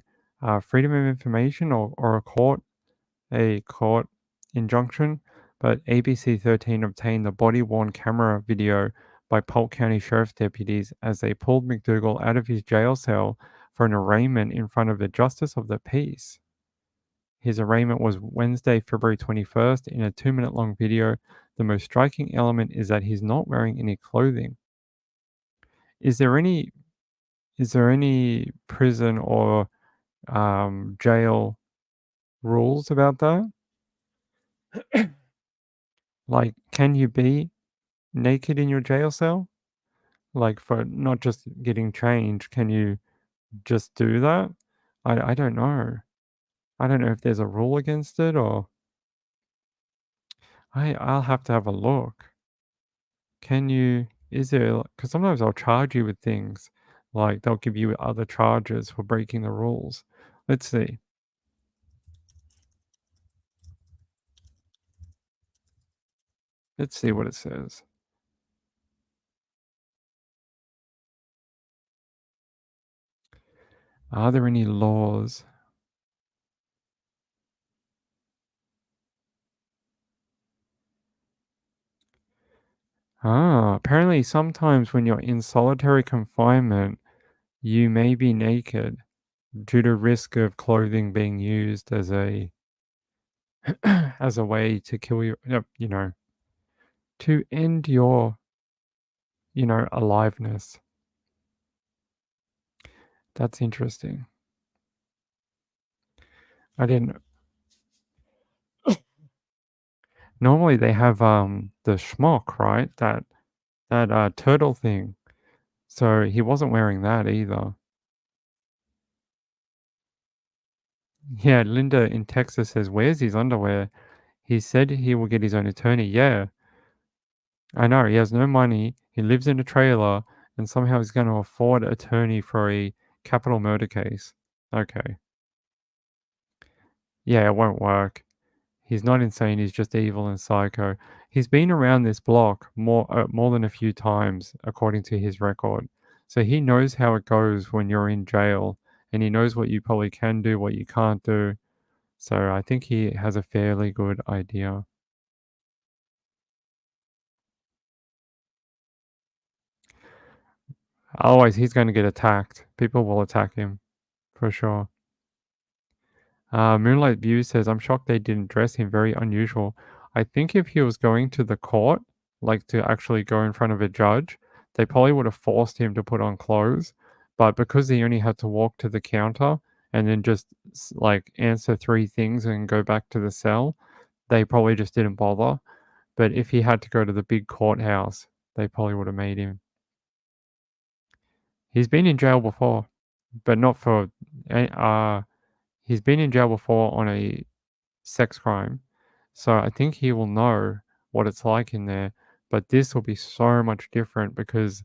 Freedom of Information or a court injunction, but ABC 13 obtained the body-worn camera video by Polk County Sheriff's deputies as they pulled McDougall out of his jail cell for an arraignment in front of the Justice of the Peace. His arraignment was Wednesday, February 21st. In a 2-minute long video, the most striking element is that he's not wearing any clothing. Is there any prison or jail rules about that? Like, can you be naked in your jail cell? Like, for not just getting changed, can you just do that? I don't know. I don't know if there's a rule against it or... I'll have to have a look. Can you? Is there? Because sometimes they'll charge you with things, like they'll give you other charges for breaking the rules. Let's see. Let's see what it says. Are there any laws? Apparently sometimes when you're in solitary confinement, you may be naked due to risk of clothing being used as a as a way to kill you, to end your, aliveness. That's interesting. I didn't. Normally they have the schmuck, right? That turtle thing. So he wasn't wearing that either. Yeah, Linda in Texas says, "Where's his underwear?" He said he will get his own attorney. Yeah, I know. He has no money. He lives in a trailer, and somehow he's going to afford an attorney for a capital murder case. Okay. Yeah, it won't work. He's not insane. He's just evil and psycho. He's been around this block more than a few times, according to his record. So he knows how it goes when you're in jail, and he knows what you probably can do, what you can't do. So I think he has a fairly good idea. Otherwise, he's going to get attacked. People will attack him, for sure. Moonlight View says, I'm shocked they didn't dress him. Very unusual. I think if he was going to the court, like to actually go in front of a judge, they probably would have forced him to put on clothes. But because he only had to walk to the counter and then just like answer 3 things and go back to the cell, they probably just didn't bother. But if he had to go to the big courthouse, they probably would have made him. He's been in jail before, but not for. He's been in jail before on a sex crime, so I think he will know what it's like in there. But this will be so much different because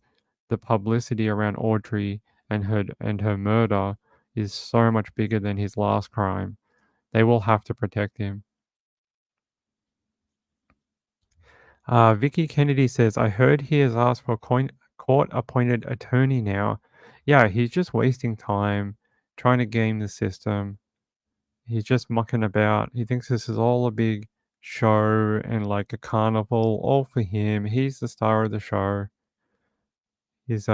the publicity around Audrii and her murder is so much bigger than his last crime. They will have to protect him. Vicky Kennedy says, I heard he has asked for a court-appointed attorney now. Yeah, he's just wasting time trying to game the system. He's just mucking about. He thinks this is all a big show and like a carnival, all for him. He's the star of the show. His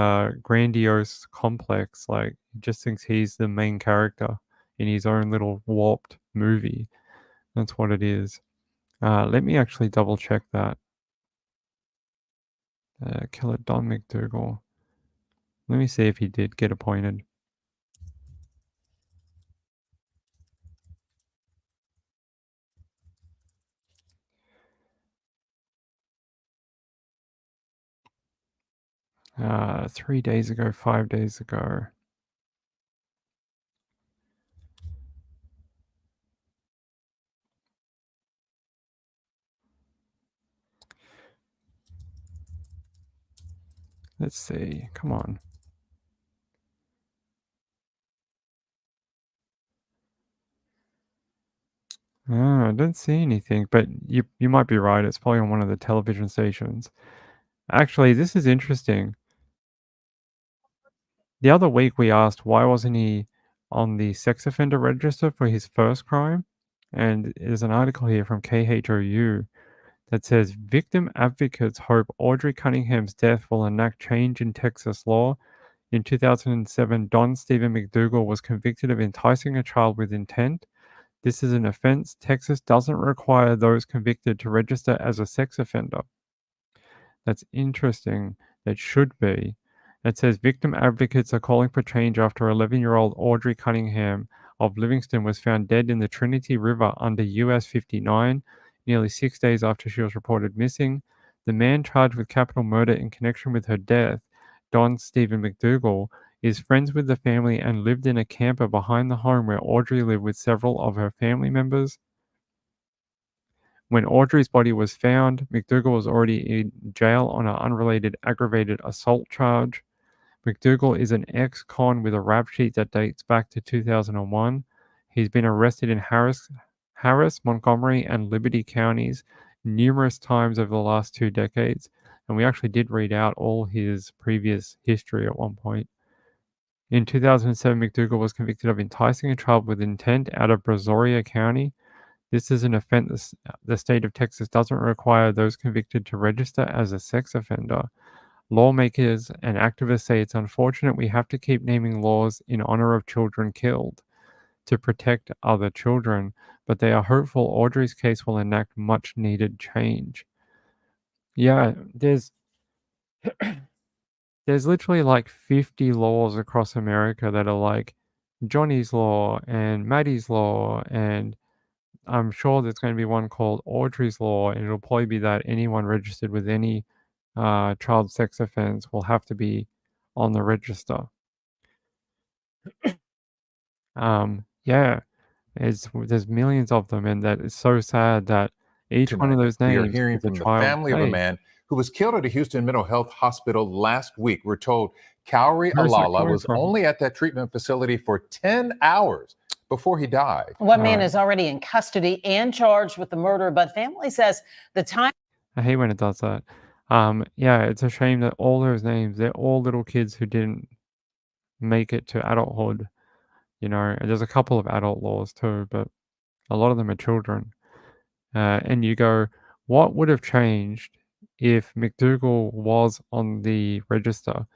grandiose complex, like he just thinks he's the main character in his own little warped movie. That's what it is. Let me actually double check that. Killer Don McDougall. Let me see if he did get appointed. Uh, 3 days ago, 5 days ago. Let's see. Come on. I don't see anything, but you might be right. It's probably on one of the television stations. Actually, this is interesting. The other week we asked why wasn't he on the sex offender register for his first crime? And there's an article here from KHOU that says victim advocates hope Audrii Cunningham's death will enact change in Texas law. In 2007, Don Stephen McDougall was convicted of enticing a child with intent. This is an offense. Texas doesn't require those convicted to register as a sex offender. That's interesting. That should be. It says victim advocates are calling for change after 11-year-old Audrii Cunningham of Livingston was found dead in the Trinity River under US 59, nearly 6 days after she was reported missing. The man charged with capital murder in connection with her death, Don Stephen McDougall, is friends with the family and lived in a camper behind the home where Audrii lived with several of her family members. When Audrey's body was found, McDougall was already in jail on an unrelated aggravated assault charge. McDougall is an ex-con with a rap sheet that dates back to 2001. He's been arrested in Harris, Montgomery, and Liberty counties numerous times over the last 2 decades, and we actually did read out all his previous history at one point. In 2007, McDougall was convicted of enticing a child with intent out of Brazoria County. This is an offense the state of Texas doesn't require those convicted to register as a sex offender. Lawmakers and activists say it's unfortunate we have to keep naming laws in honor of children killed to protect other children, but they are hopeful Audrey's case will enact much needed change. Yeah, there's literally like 50 laws across America that are like Johnny's Law and Maddie's Law, and I'm sure there's going to be one called Audrey's Law, and it'll probably be that anyone registered with any child sex offense will have to be on the register. Yeah, there's millions of them, and that is so sad that each one of those we are names hearing is a from the child. family of a Hey, man who was killed at a Houston mental health hospital last week. We're told Cowrie where's that Alala coming was from? only at that treatment facility for 10 hours before he died. One man Right. is already in custody and charged with the murder, but family says the time. I hate when it does that. Yeah, it's a shame that all those names, they're all little kids who didn't make it to adulthood, you know, and there's a couple of adult laws too, but a lot of them are children. And you go, what would have changed if McDougall was on the register?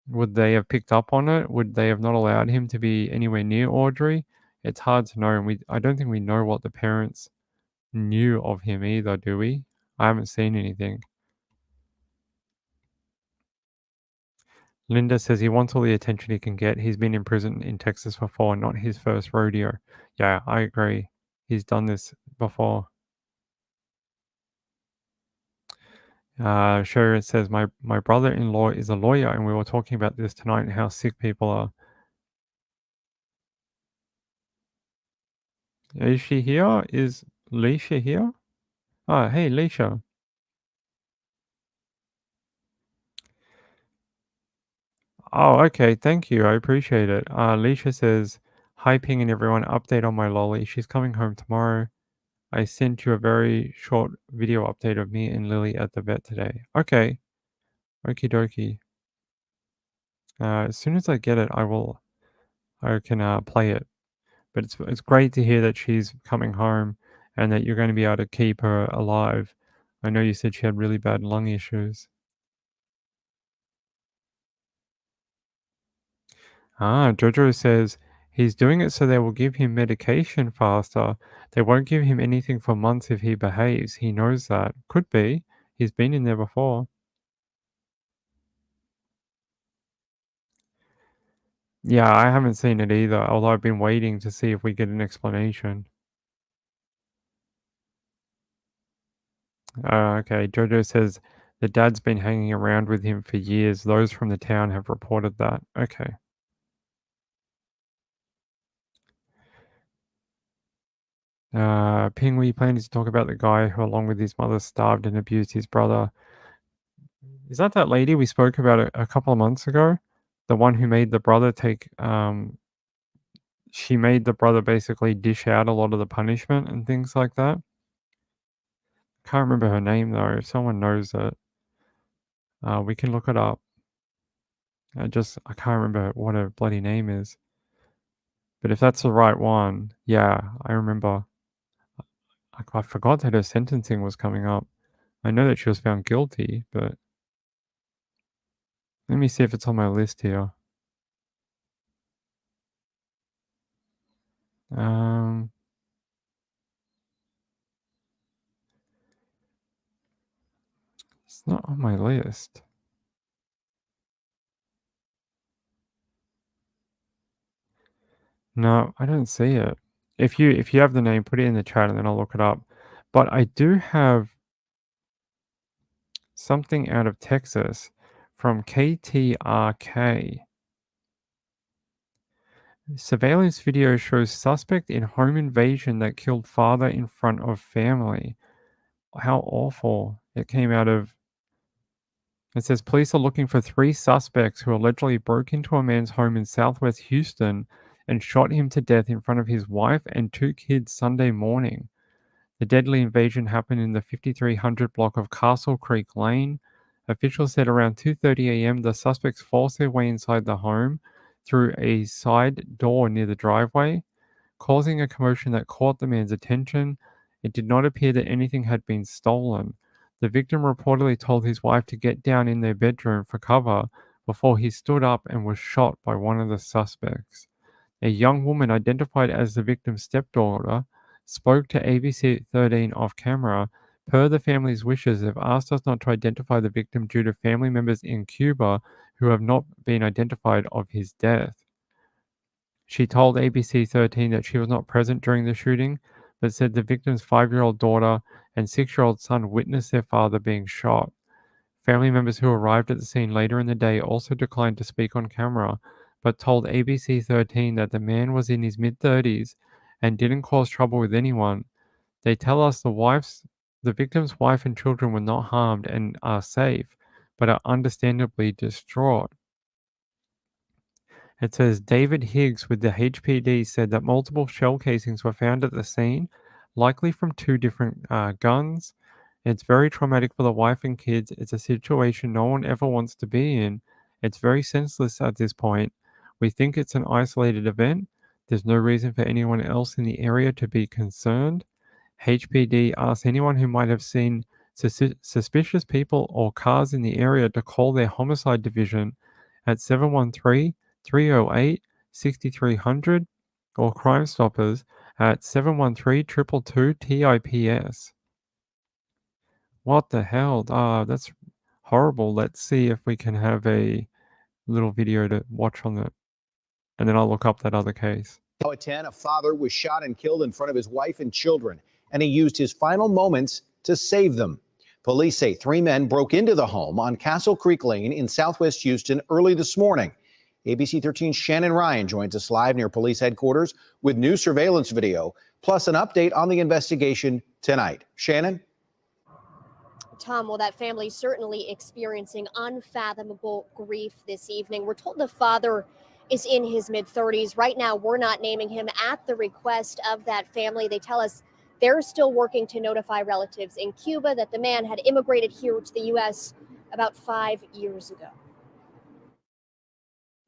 Would they have picked up on it? Would they have not allowed him to be anywhere near Audrey? It's hard to know, and I don't think we know what the parents knew of him either, do we? I haven't seen anything. Linda says he wants all the attention he can get. He's been in prison in Texas before, not his first rodeo. Yeah, I agree. He's done this before. Sharon says, my brother-in-law is a lawyer, and we were talking about this tonight and how sick people are. Is she here? Is Leisha here? Oh, hey, Leisha. Oh, okay. Thank you. I appreciate it. Leisha says, hi, Ping and everyone. Update on my lolly. She's coming home tomorrow. I sent you a very short video update of me and Lily at the vet today. Okay. Okie dokie. As soon as I get it, I can play it. But it's great to hear that she's coming home and that you're going to be able to keep her alive. I know you said she had really bad lung issues. Jojo says he's doing it so they will give him medication faster. They won't give him anything for months if he behaves. He knows that. Could be. He's been in there before. Yeah, I haven't seen it either, although I've been waiting to see if we get an explanation. Okay, Jojo says the dad's been hanging around with him for years. Those from the town have reported that. Okay. Ping, were you planning to talk about the guy who, along with his mother, starved and abused his brother? Is that lady we spoke about a couple of months ago? The one who made the brother take, she made the brother basically dish out a lot of the punishment and things like that. Can't remember her name though. If someone knows it, we can look it up. I can't remember what her bloody name is. But if that's the right one, yeah, I remember. I forgot that her sentencing was coming up. I know that she was found guilty, but let me see if it's on my list here. It's not on my list. No, I don't see it. If you have the name, put it in the chat and then I'll look it up. But I do have something out of Texas from KTRK. Surveillance video shows suspect in home invasion that killed father in front of family. how awful. It came out of. It says police are looking for 3 suspects who allegedly broke into a man's home in southwest Houston and shot him to death in front of his wife and 2 kids Sunday morning. The deadly invasion happened in the 5300 block of Castle Creek Lane. Officials said around 2:30 a.m. the suspects forced their way inside the home through a side door near the driveway, causing a commotion that caught the man's attention. It did not appear that anything had been stolen. The victim reportedly told his wife to get down in their bedroom for cover before he stood up and was shot by one of the suspects. A young woman identified as the victim's stepdaughter spoke to ABC 13 off camera. Per the family's wishes, they've asked us not to identify the victim due to family members in Cuba who have not been identified of his death. She told ABC 13 that she was not present during the shooting, but said the victim's 5-year-old daughter and 6-year-old son witnessed their father being shot. Family members who arrived at the scene later in the day also declined to speak on camera, but told ABC 13 that the man was in his mid-30s and didn't cause trouble with anyone. They tell us the victim's wife and children were not harmed and are safe, but are understandably distraught. It says David Higgs with the HPD said that multiple shell casings were found at the scene, likely from 2 different guns. It's very traumatic for the wife and kids. It's a situation no one ever wants to be in. It's very senseless at this point. We think it's an isolated event. There's no reason for anyone else in the area to be concerned. HPD asks anyone who might have seen suspicious people or cars in the area to call their homicide division at 713-308-6300 or Crime Stoppers at 713-222-TIPS. What the hell? That's horrible. Let's see if we can have a little video to watch on that. And then I'll look up that other case. At 10, a father was shot and killed in front of his wife and children, and he used his final moments to save them. Police say 3 men broke into the home on Castle Creek Lane in southwest Houston early this morning. ABC 13's Shannon Ryan joins us live near police headquarters with new surveillance video, plus an update on the investigation tonight. Shannon? Tom, well, that family's certainly experiencing unfathomable grief this evening. We're told the father is in his mid-30s. Right now, we're not naming him at the request of that family. They tell us they're still working to notify relatives in Cuba that the man had immigrated here to the U.S. about 5 years ago.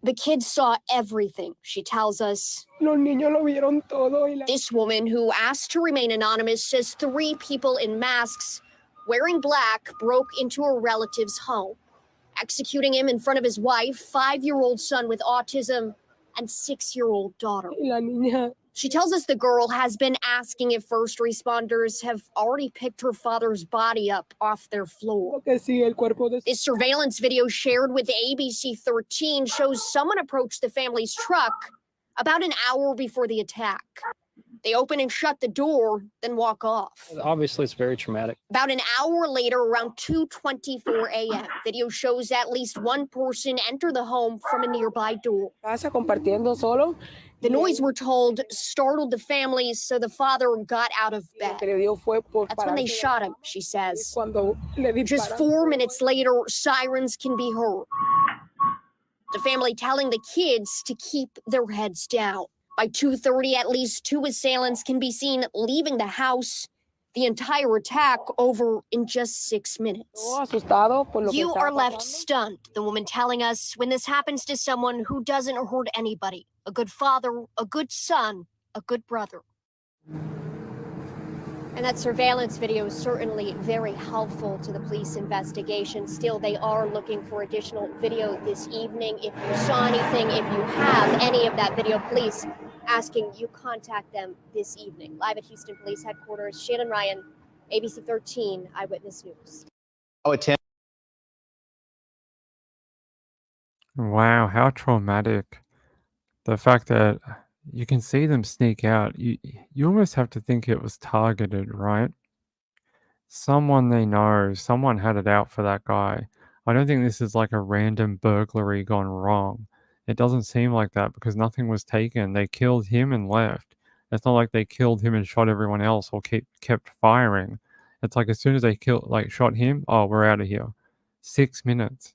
The kids saw everything, she tells us. This woman, who asked to remain anonymous, says 3 people in masks wearing black broke into a relative's home, executing him in front of his wife, 5-year-old son with autism, and 6-year-old daughter. She tells us the girl has been asking if first responders have already picked her father's body up off their floor. This surveillance video shared with ABC 13 shows someone approach the family's truck about an hour before the attack. They open and shut the door, then walk off. Obviously, it's very traumatic. About an hour later, around 2:24 a.m., video shows at least one person enter the home from a nearby door. The noise, we're told, startled the family, so the father got out of bed. That's when they shot him, she says. Just 4 minutes later, sirens can be heard. The family telling the kids to keep their heads down. By 2:30, at least 2 assailants can be seen leaving the house. The entire attack over in just 6 minutes. You are left stunned, the woman telling us, when this happens to someone who doesn't hurt anybody. A good father, a good son, a good brother. And that surveillance video is certainly very helpful to the police investigation. Still, they are looking for additional video this evening. If you saw anything, if you have any of that video, police asking you contact them this evening. Live at Houston Police Headquarters, Shannon Ryan, ABC 13 Eyewitness News. Wow, how traumatic. The fact that you can see them sneak out, you almost have to think it was targeted, right? Someone they know, someone had it out for that guy. I don't think this is like a random burglary gone wrong. It doesn't seem like that because nothing was taken. They killed him and left. It's not like they killed him and shot everyone else or kept firing. It's like as soon as they shot him, oh, we're out of here. 6 minutes.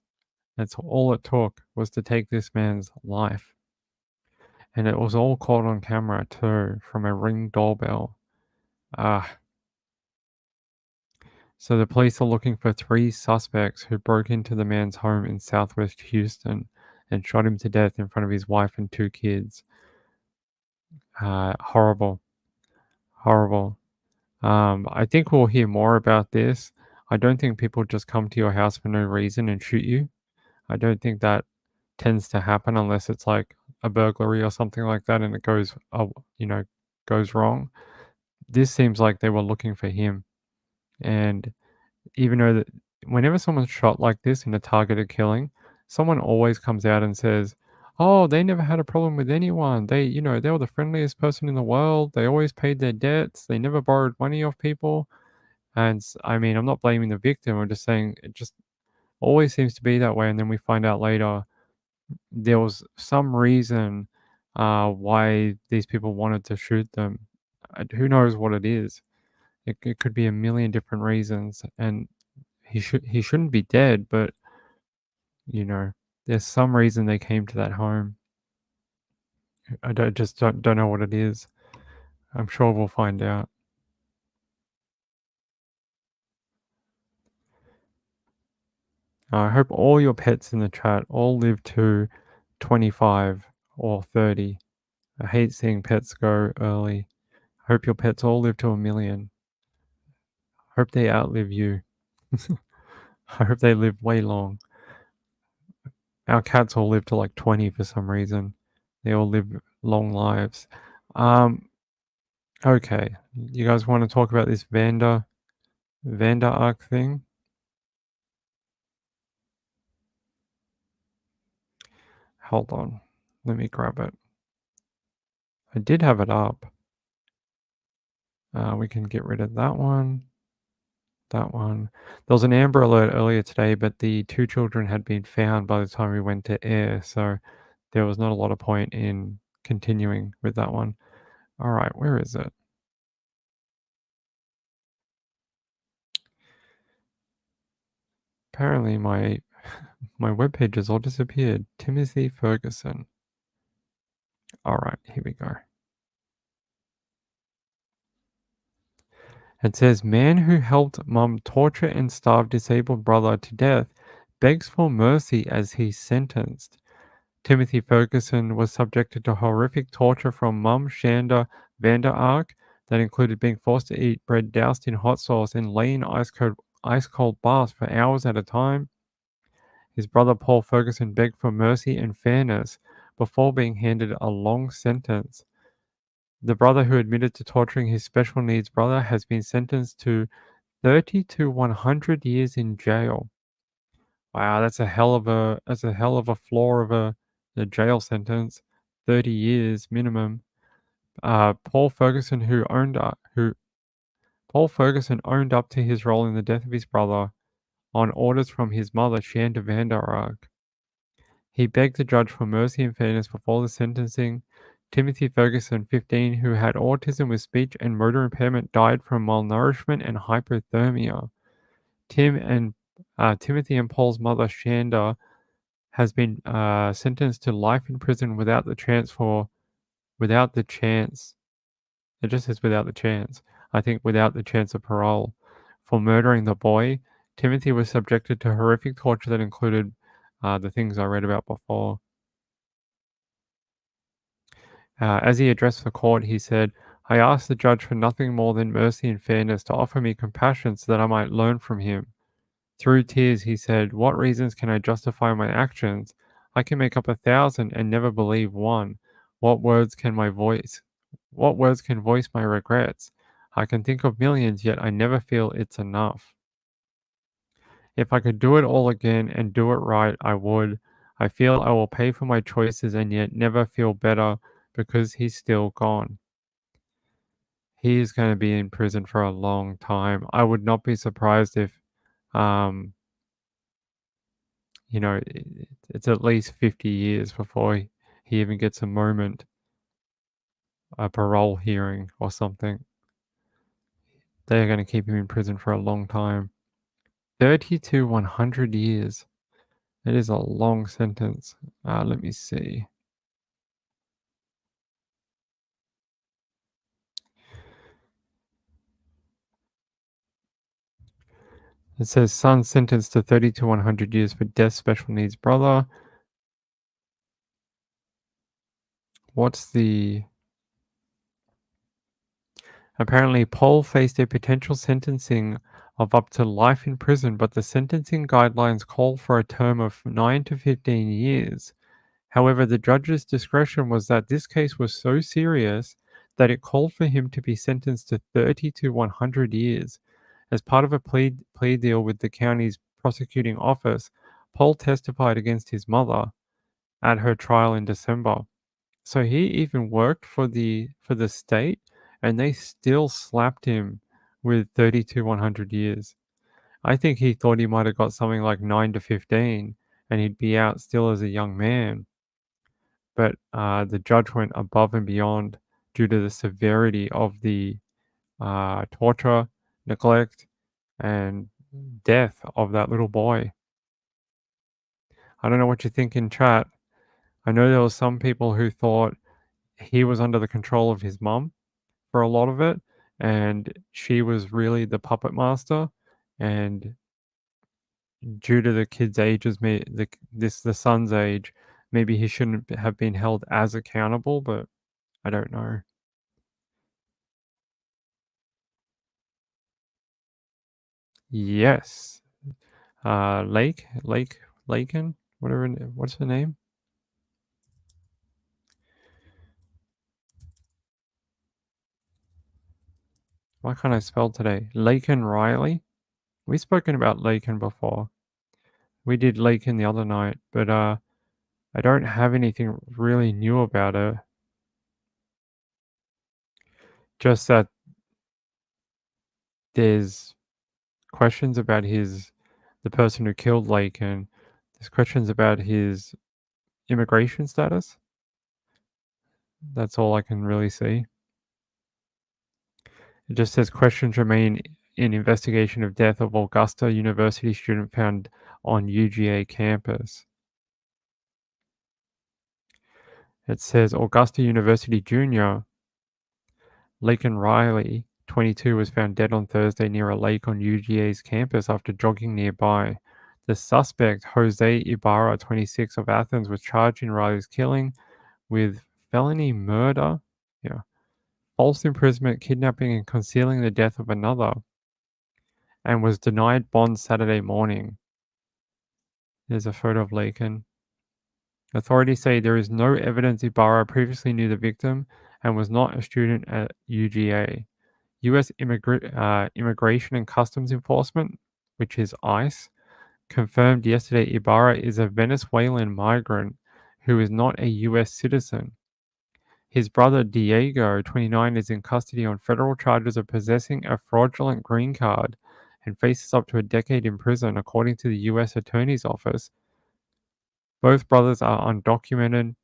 That's all it took was to take this man's life. And it was all caught on camera too, from a Ring doorbell. So the police are looking for 3 suspects who broke into the man's home in southwest Houston and shot him to death in front of his wife and 2 kids. Horrible. Horrible. I think we'll hear more about this. I don't think people just come to your house for no reason and shoot you. I don't think that tends to happen unless it's like a burglary or something like that and it goes, goes wrong. This seems like they were looking for him. And even though that whenever someone's shot like this in a targeted killing, someone always comes out and says, oh, they never had a problem with anyone. They were the friendliest person in the world. They always paid their debts. They never borrowed money off people. And I mean, I'm not blaming the victim. I'm just saying it just always seems to be that way. And then we find out later there was some reason why these people wanted to shoot them. Who knows what it is? It could be a million different reasons, and he shouldn't be dead, but there's some reason they came to that home. I don't know what it is. I'm sure we'll find out. I hope all your pets in the chat all live to 25 or 30. I hate seeing pets go early. I hope your pets all live to 1 million. I hope they outlive you. I hope they live way long. Our cats all live to like 20 for some reason. They all live long lives. Okay. You guys want to talk about this Vander arc thing? Hold on. Let me grab it. I did have it up. We can get rid of that one. That one. There was an Amber Alert earlier today, but the 2 children had been found by the time we went to air, so there was not a lot of point in continuing with that one. All right, where is it? Apparently my webpage has all disappeared. Timothy Ferguson. All right, here we go. It says, man who helped mum torture and starve disabled brother to death begs for mercy as he's sentenced. Timothy Ferguson was subjected to horrific torture from mum Shanda Vander Ark that included being forced to eat bread doused in hot sauce and lay in ice cold baths for hours at a time. His brother Paul Ferguson begged for mercy and fairness before being handed a long sentence. The brother who admitted to torturing his special needs brother has been sentenced to 30 to 100 years in jail. Wow, that's a hell of a floor of a jail sentence. 30 years minimum. Paul Ferguson owned up to his role in the death of his brother on orders from his mother, Shanda Vander Ark. He begged the judge for mercy and fairness before the sentencing. Timothy Ferguson, 15, who had autism with speech and motor impairment, died from malnourishment and hypothermia. Timothy and Paul's mother, Shanda, has been sentenced to life in prison without the chance. It just says without the chance. I think without the chance of parole. For murdering the boy, Timothy was subjected to horrific torture that included the things I read about before. As he addressed the court, he said, I asked the judge for nothing more than mercy and fairness to offer me compassion so that I might learn from him. Through tears, he said, what reasons can I justify my actions? I can make up 1,000 and never believe one. What words can voice my regrets? I can think of millions, yet I never feel it's enough. If I could do it all again and do it right, I would. I feel I will pay for my choices and yet never feel better because he's still gone. He is going to be in prison for a long time. I would not be surprised if, it's at least 50 years before he even gets a parole hearing or something. They're going to keep him in prison for a long time. 30 to 100 years. It is a long sentence. Let me see. It says son sentenced to 30 to 100 years for deaf special needs brother. What's the... Apparently, Paul faced a potential sentencing of up to life in prison, but the sentencing guidelines call for a term of 9 to 15 years. However, the judge's discretion was that this case was so serious that it called for him to be sentenced to 30 to 100 years. As part of a plea deal with the county's prosecuting office, Paul testified against his mother at her trial in December. So he even worked for the state, and they still slapped him with 30 to 100 years. I think he thought he might have got something like 9 to 15, and he'd be out still as a young man. But the judge went above and beyond due to the severity of the torture, neglect, and death of that little boy. I don't know what you think in chat. I know there were some people who thought he was under the control of his mum for a lot of it, and she was really the puppet master. And due to the kid's ages, the son's age, maybe he shouldn't have been held as accountable, but I don't know. Yes. Laken, what's her name? Why can't I spell today? Laken Riley. We've spoken about Laken before. We did Laken the other night, but I don't have anything really new about her. Just that there's questions about the person who killed Laken. There's questions about his immigration status. That's all I can really see. It just says questions remain in investigation of death of Augusta University student found on UGA campus. It says Augusta University junior Laken Riley, 22, was found dead on Thursday near a lake on UGA's campus after jogging nearby. The suspect, Jose Ibarra, 26, of Athens, was charged in Riley's killing with felony murder, false imprisonment, kidnapping, and concealing the death of another, and was denied bond Saturday morning. There's a photo of Laken. Authorities say there is no evidence Ibarra previously knew the victim and was not a student at UGA. U.S. Immigration and Customs Enforcement, which is ICE, confirmed yesterday Ibarra is a Venezuelan migrant who is not a U.S. citizen. His brother Diego, 29, is in custody on federal charges of possessing a fraudulent green card and faces up to a decade in prison, according to the U.S. Attorney's Office. Both brothers are undocumented.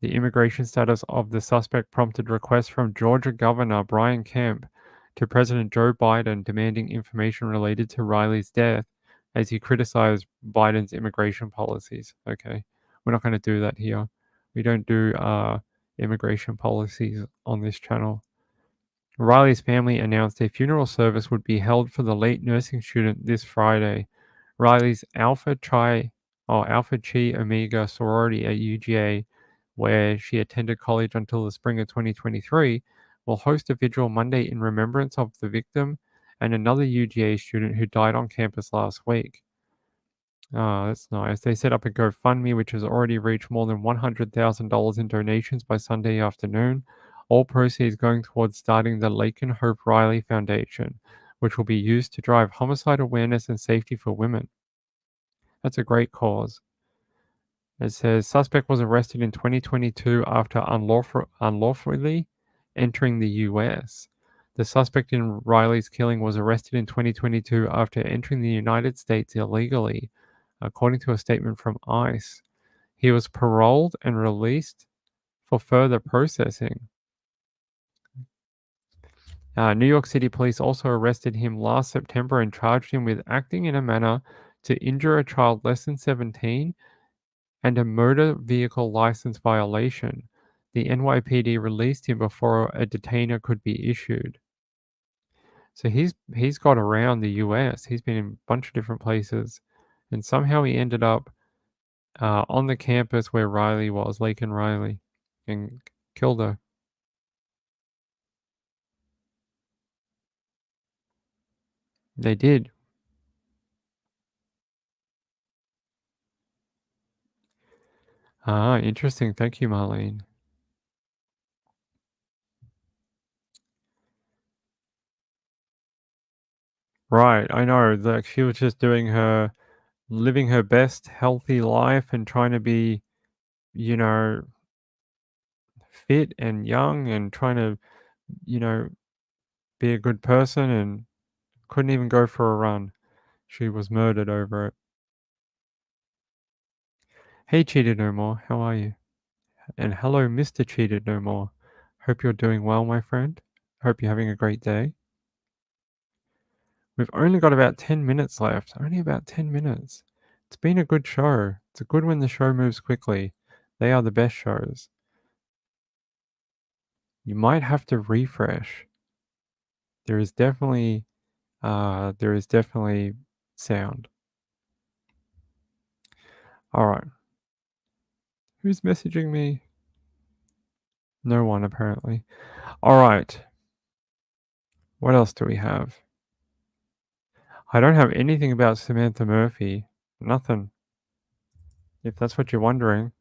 The immigration status of the suspect prompted requests from Georgia Governor Brian Kemp to President Joe Biden demanding information related to Riley's death as he criticized Biden's immigration policies. Okay, we're not going to do that here. We don't do immigration policies on this channel. Riley's family announced a funeral service would be held for the late nursing student this Friday. Riley's Alpha Chi Omega sorority at UGA, where she attended college until the spring of 2023, will host a vigil Monday in remembrance of the victim and another UGA student who died on campus last week. Oh, that's nice. They set up a GoFundMe, which has already reached more than $100,000 in donations by Sunday afternoon. All proceeds going towards starting the Laken Hope Riley Foundation, which will be used to drive homicide awareness and safety for women. That's a great cause. It says suspect was arrested in 2022 after unlawfully entering the U.S. The suspect in Riley's killing was arrested in 2022 after entering the United States illegally, according to a statement from ICE. He was paroled and released for further processing. New York City police also arrested him last September and charged him with acting in a manner to injure a child less than 17 and a motor vehicle license violation. The NYPD released him before a detainer could be issued. So he's got around the US. He's been in a bunch of different places, and somehow he ended up on the campus where Riley was, Laken Riley, and killed her. They did. Ah, interesting. Thank you, Marlene. Right, I know. Like she was just living her best healthy life and trying to be, you know, fit and young and trying to, you know, be a good person and couldn't even go for a run. She was murdered over it. Hey, Cheated No More, how are you? And hello, Mr. Cheated No More. Hope you're doing well, my friend. Hope you're having a great day. We've only got about 10 minutes left. Only about 10 minutes. It's been a good show. It's good when the show moves quickly. They are the best shows. You might have to refresh. There is definitely sound. All right. Who's messaging me? No one, apparently. All right. What else do we have? I don't have anything about Samantha Murphy. Nothing. If that's what you're wondering.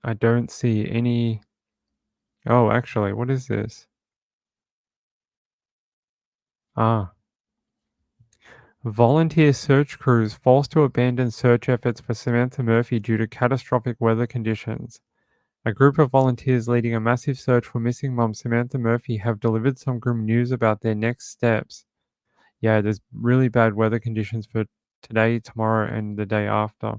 I don't see any... Oh, actually, what is this? Ah. Volunteer search crews forced to abandon search efforts for Samantha Murphy due to catastrophic weather conditions. A group of volunteers leading a massive search for missing mom Samantha Murphy have delivered some grim news about their next steps. Yeah, there's really bad weather conditions for today, tomorrow, and the day after.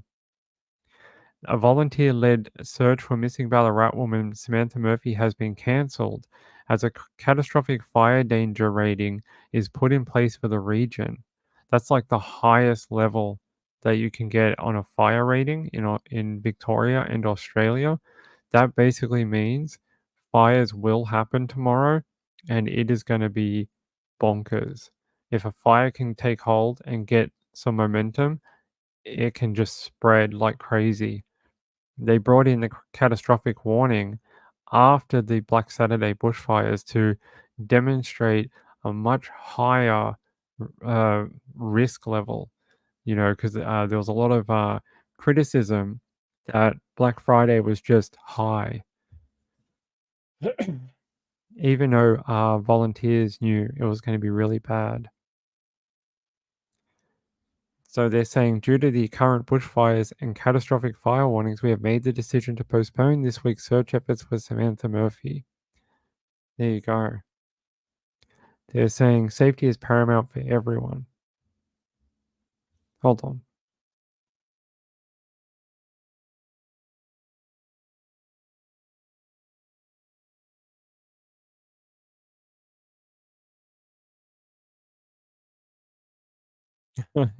A volunteer-led search for missing Ballarat woman Samantha Murphy has been cancelled as a catastrophic fire danger rating is put in place for the region. That's like the highest level that you can get on a fire rating in Victoria and Australia. That basically means fires will happen tomorrow and it is going to be bonkers. If a fire can take hold and get some momentum, it can just spread like crazy. They brought in the catastrophic warning after the Black Saturday bushfires to demonstrate a much higher risk level, because there was a lot of criticism that Black Friday was just high. Even though volunteers knew it was going to be really bad. So they're saying, due to the current bushfires and catastrophic fire warnings, we have made the decision to postpone this week's search efforts for Samantha Murphy. There you go. They're saying safety is paramount for everyone. Hold on.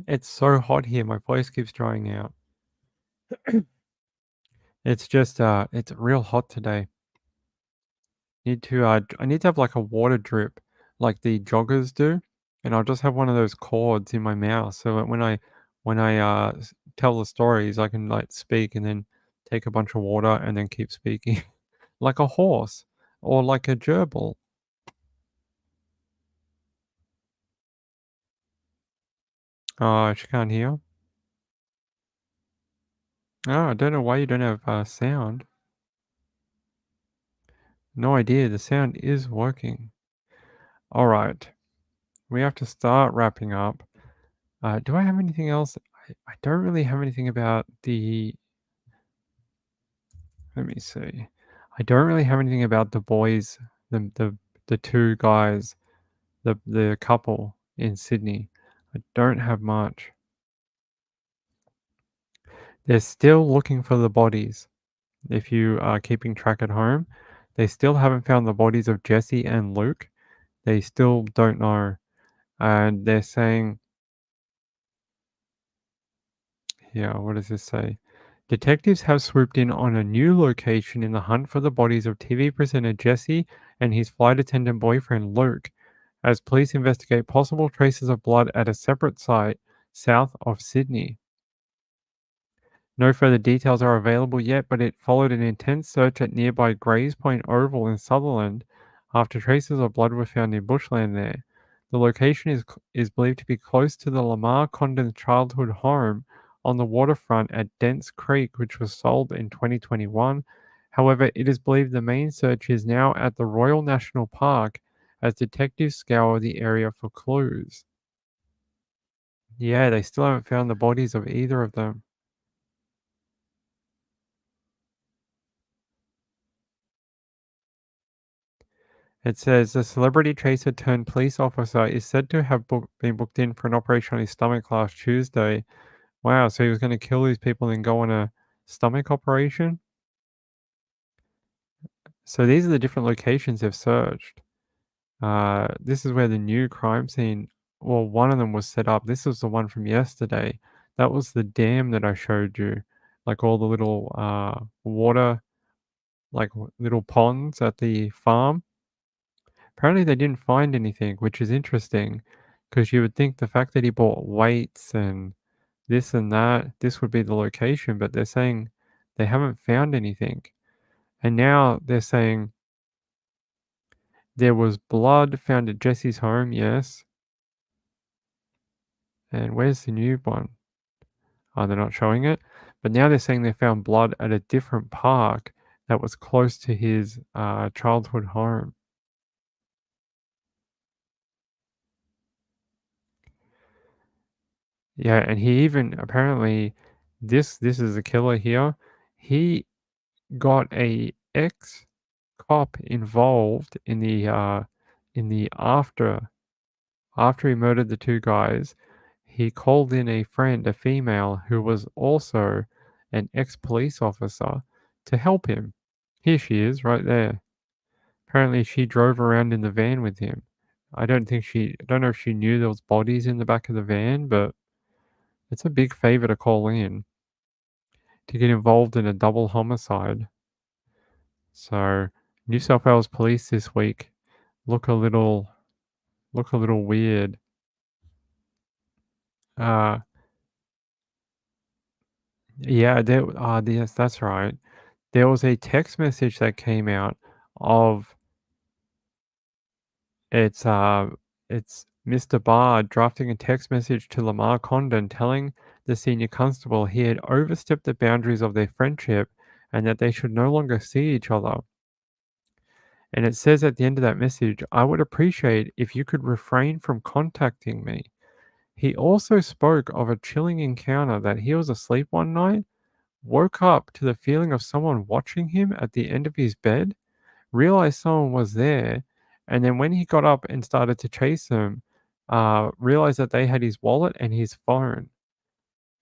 It's so hot here. My voice keeps drying out. It's just, it's real hot today. I need to have like a water drip like the joggers do. And I'll just have one of those cords in my mouth so that when I tell the stories, I can like speak and then take a bunch of water and then keep speaking like a horse or like a gerbil. She can't hear. Oh, I don't know why you don't have sound. No idea. The sound is working. All right. We have to start wrapping up. Do I have anything else? I don't really have anything about the... Let me see. I don't really have anything about the boys, the two guys, the couple in Sydney. I don't have much. They're still looking for the bodies. If you are keeping track at home, They still haven't found the bodies of Jesse and Luke. They still don't know. And they're saying, here, what does this say? Detectives have swooped in on a new location in the hunt for the bodies of TV presenter Jesse and his flight attendant boyfriend Luke, as police investigate possible traces of blood at a separate site south of Sydney. No further details are available yet, but it followed an intense search at nearby Grays Point Oval in Sutherland after traces of blood were found in bushland there. The location is believed to be close to the Lamar Condon childhood home on the waterfront at Dents Creek, which was sold in 2021. However, it is believed the main search is now at the Royal National Park as detectives scour the area for clues. Yeah, they still haven't found the bodies of either of them. It says the celebrity chaser turned police officer is said to have been booked in for an operation on his stomach last Tuesday. Wow, so he was going to kill these people and go on a stomach operation? So these are the different locations they've searched. This is where the new crime scene, well, one of them was set up. This was the one from yesterday. That was the dam that I showed you. Like all the little water, like little ponds at the farm. Apparently they didn't find anything, which is interesting because you would think the fact that he bought weights and this and that, this would be the location, but they're saying they haven't found anything. And now they're saying there was blood found at Jesse's home, yes. And where's the new one? Oh, they're not showing it. But now they're saying they found blood at a different park that was close to his childhood home. Yeah, and he even apparently this is a killer here. He got a ex-cop involved in the after he murdered the two guys. He called in a friend, a female who was also an ex-police officer, to help him. Here she is, right there. Apparently, she drove around in the van with him. I don't know if she knew there was bodies in the back of the van, but it's a big favor to call in to get involved in a double homicide. So, New South Wales police this week look a little weird. Yeah, yes, that's right. There was a text message that came out of it's Mr. Barr drafting a text message to Lamar Condon telling the senior constable he had overstepped the boundaries of their friendship and that they should no longer see each other. And it says at the end of that message, I would appreciate if you could refrain from contacting me. He also spoke of a chilling encounter that he was asleep one night, woke up to the feeling of someone watching him at the end of his bed, realized someone was there, and then when he got up and started to chase them, realized that they had his wallet and his phone.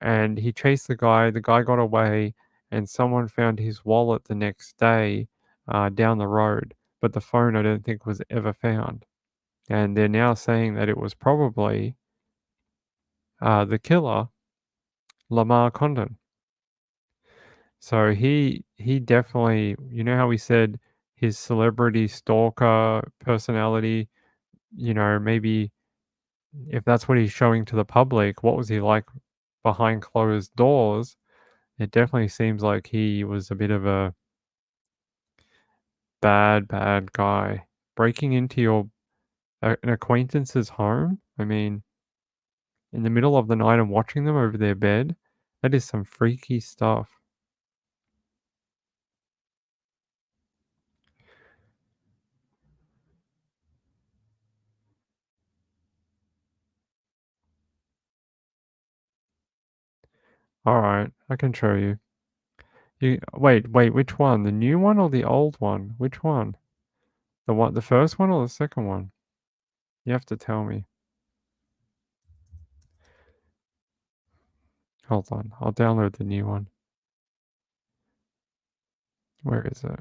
And he chased the guy got away, and someone found his wallet the next day down the road. But the phone I don't think was ever found. And they're now saying that it was probably the killer, Lamar Condon. So he definitely, you know how we said his celebrity stalker personality, maybe if that's what he's showing to the public, what was he like behind closed doors? It definitely seems like he was a bit of a bad guy. Breaking into an acquaintance's home, I mean, in the middle of the night and watching them over their bed, that is some freaky stuff. All right, I can show you. Wait, which one? The new one or the old one? Which one? The first one or the second one? You have to tell me. Hold on, I'll download the new one. Where is it?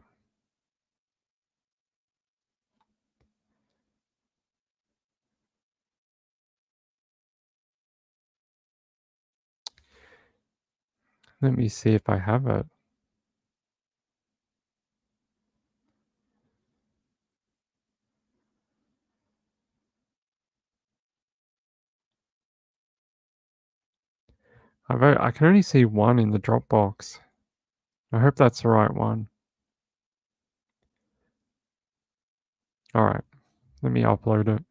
Let me see if I have it. I can only see one in the Dropbox. I hope that's the right one. Alright, let me upload it.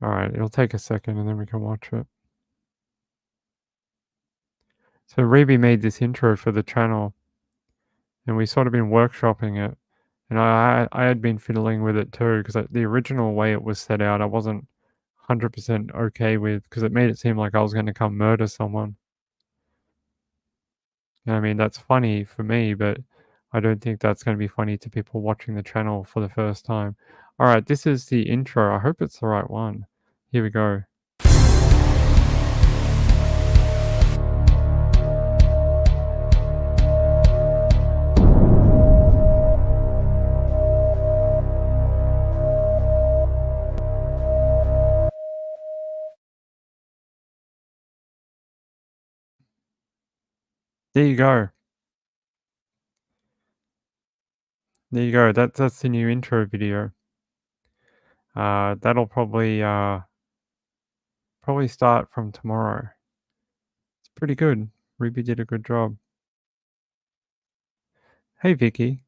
Alright, it'll take a second and then we can watch it. So Reby made this intro for the channel and we sort of been workshopping it. And I had been fiddling with it too because the original way it was set out I wasn't 100% okay with because it made it seem like I was going to come murder someone. I mean, that's funny for me, but I don't think that's going to be funny to people watching the channel for the first time. Alright, this is the intro. I hope it's the right one. Here we go. There you go. There you go. That's the new intro video. That'll probably start from tomorrow. It's pretty good. Ruby did a good job. Hey Vicky.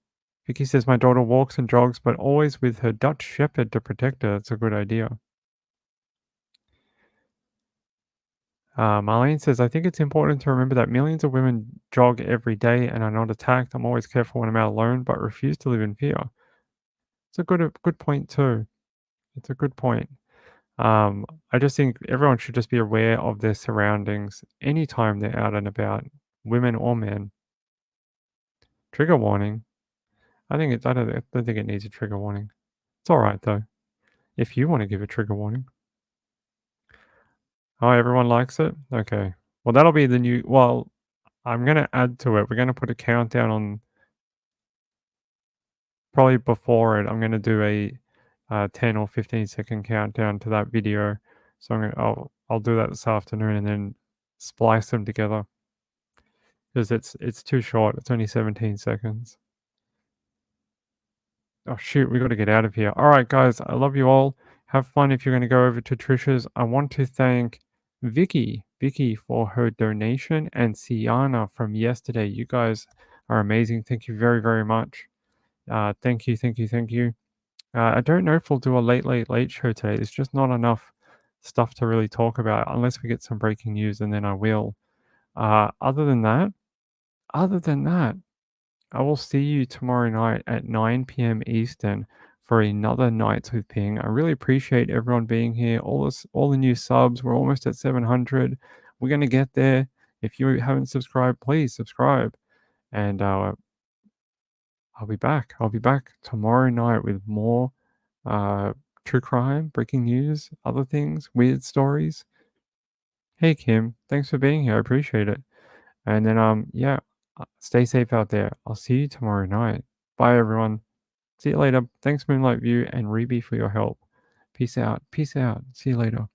Vicky says my daughter walks and jogs, but always with her Dutch Shepherd to protect her. It's a good idea. Marlene says, I think it's important to remember that millions of women jog every day and are not attacked. I'm always careful when I'm out alone, but refuse to live in fear. It's a good point too. It's a good point. I just think everyone should just be aware of their surroundings anytime they're out and about, women or men. Trigger warning. I don't think it needs a trigger warning. It's all right though. If you want to give a trigger warning. Oh, everyone likes it? Okay. Well, that'll be the new... Well, I'm going to add to it. We're going to put a countdown on... Probably before it, I'm going to do a 10 or 15 second countdown to that video. So I'll do that this afternoon and then splice them together. Because it's too short. It's only 17 seconds. Oh, shoot. We got to get out of here. All right, guys. I love you all. Have fun if you're going to go over to Trisha's. I want to thank Vicky for her donation and Sienna from yesterday. You guys are amazing. Thank you very, very much. Thank you. I don't know if we'll do a late show today. There's just not enough stuff to really talk about unless we get some breaking news, and then I will. Other than that, I will see you tomorrow night at 9 p.m. Eastern for another Nights with Ping. I really appreciate everyone being here. All the new subs. We're almost at 700. We're gonna get there. If you haven't subscribed, please subscribe. And I'll be back. I'll be back tomorrow night with more true crime, breaking news, other things, weird stories. Hey Kim, thanks for being here. I appreciate it. And then yeah, stay safe out there. I'll see you tomorrow night. Bye everyone. See you later. Thanks Moonlight View and Reby for your help. Peace out. See you later.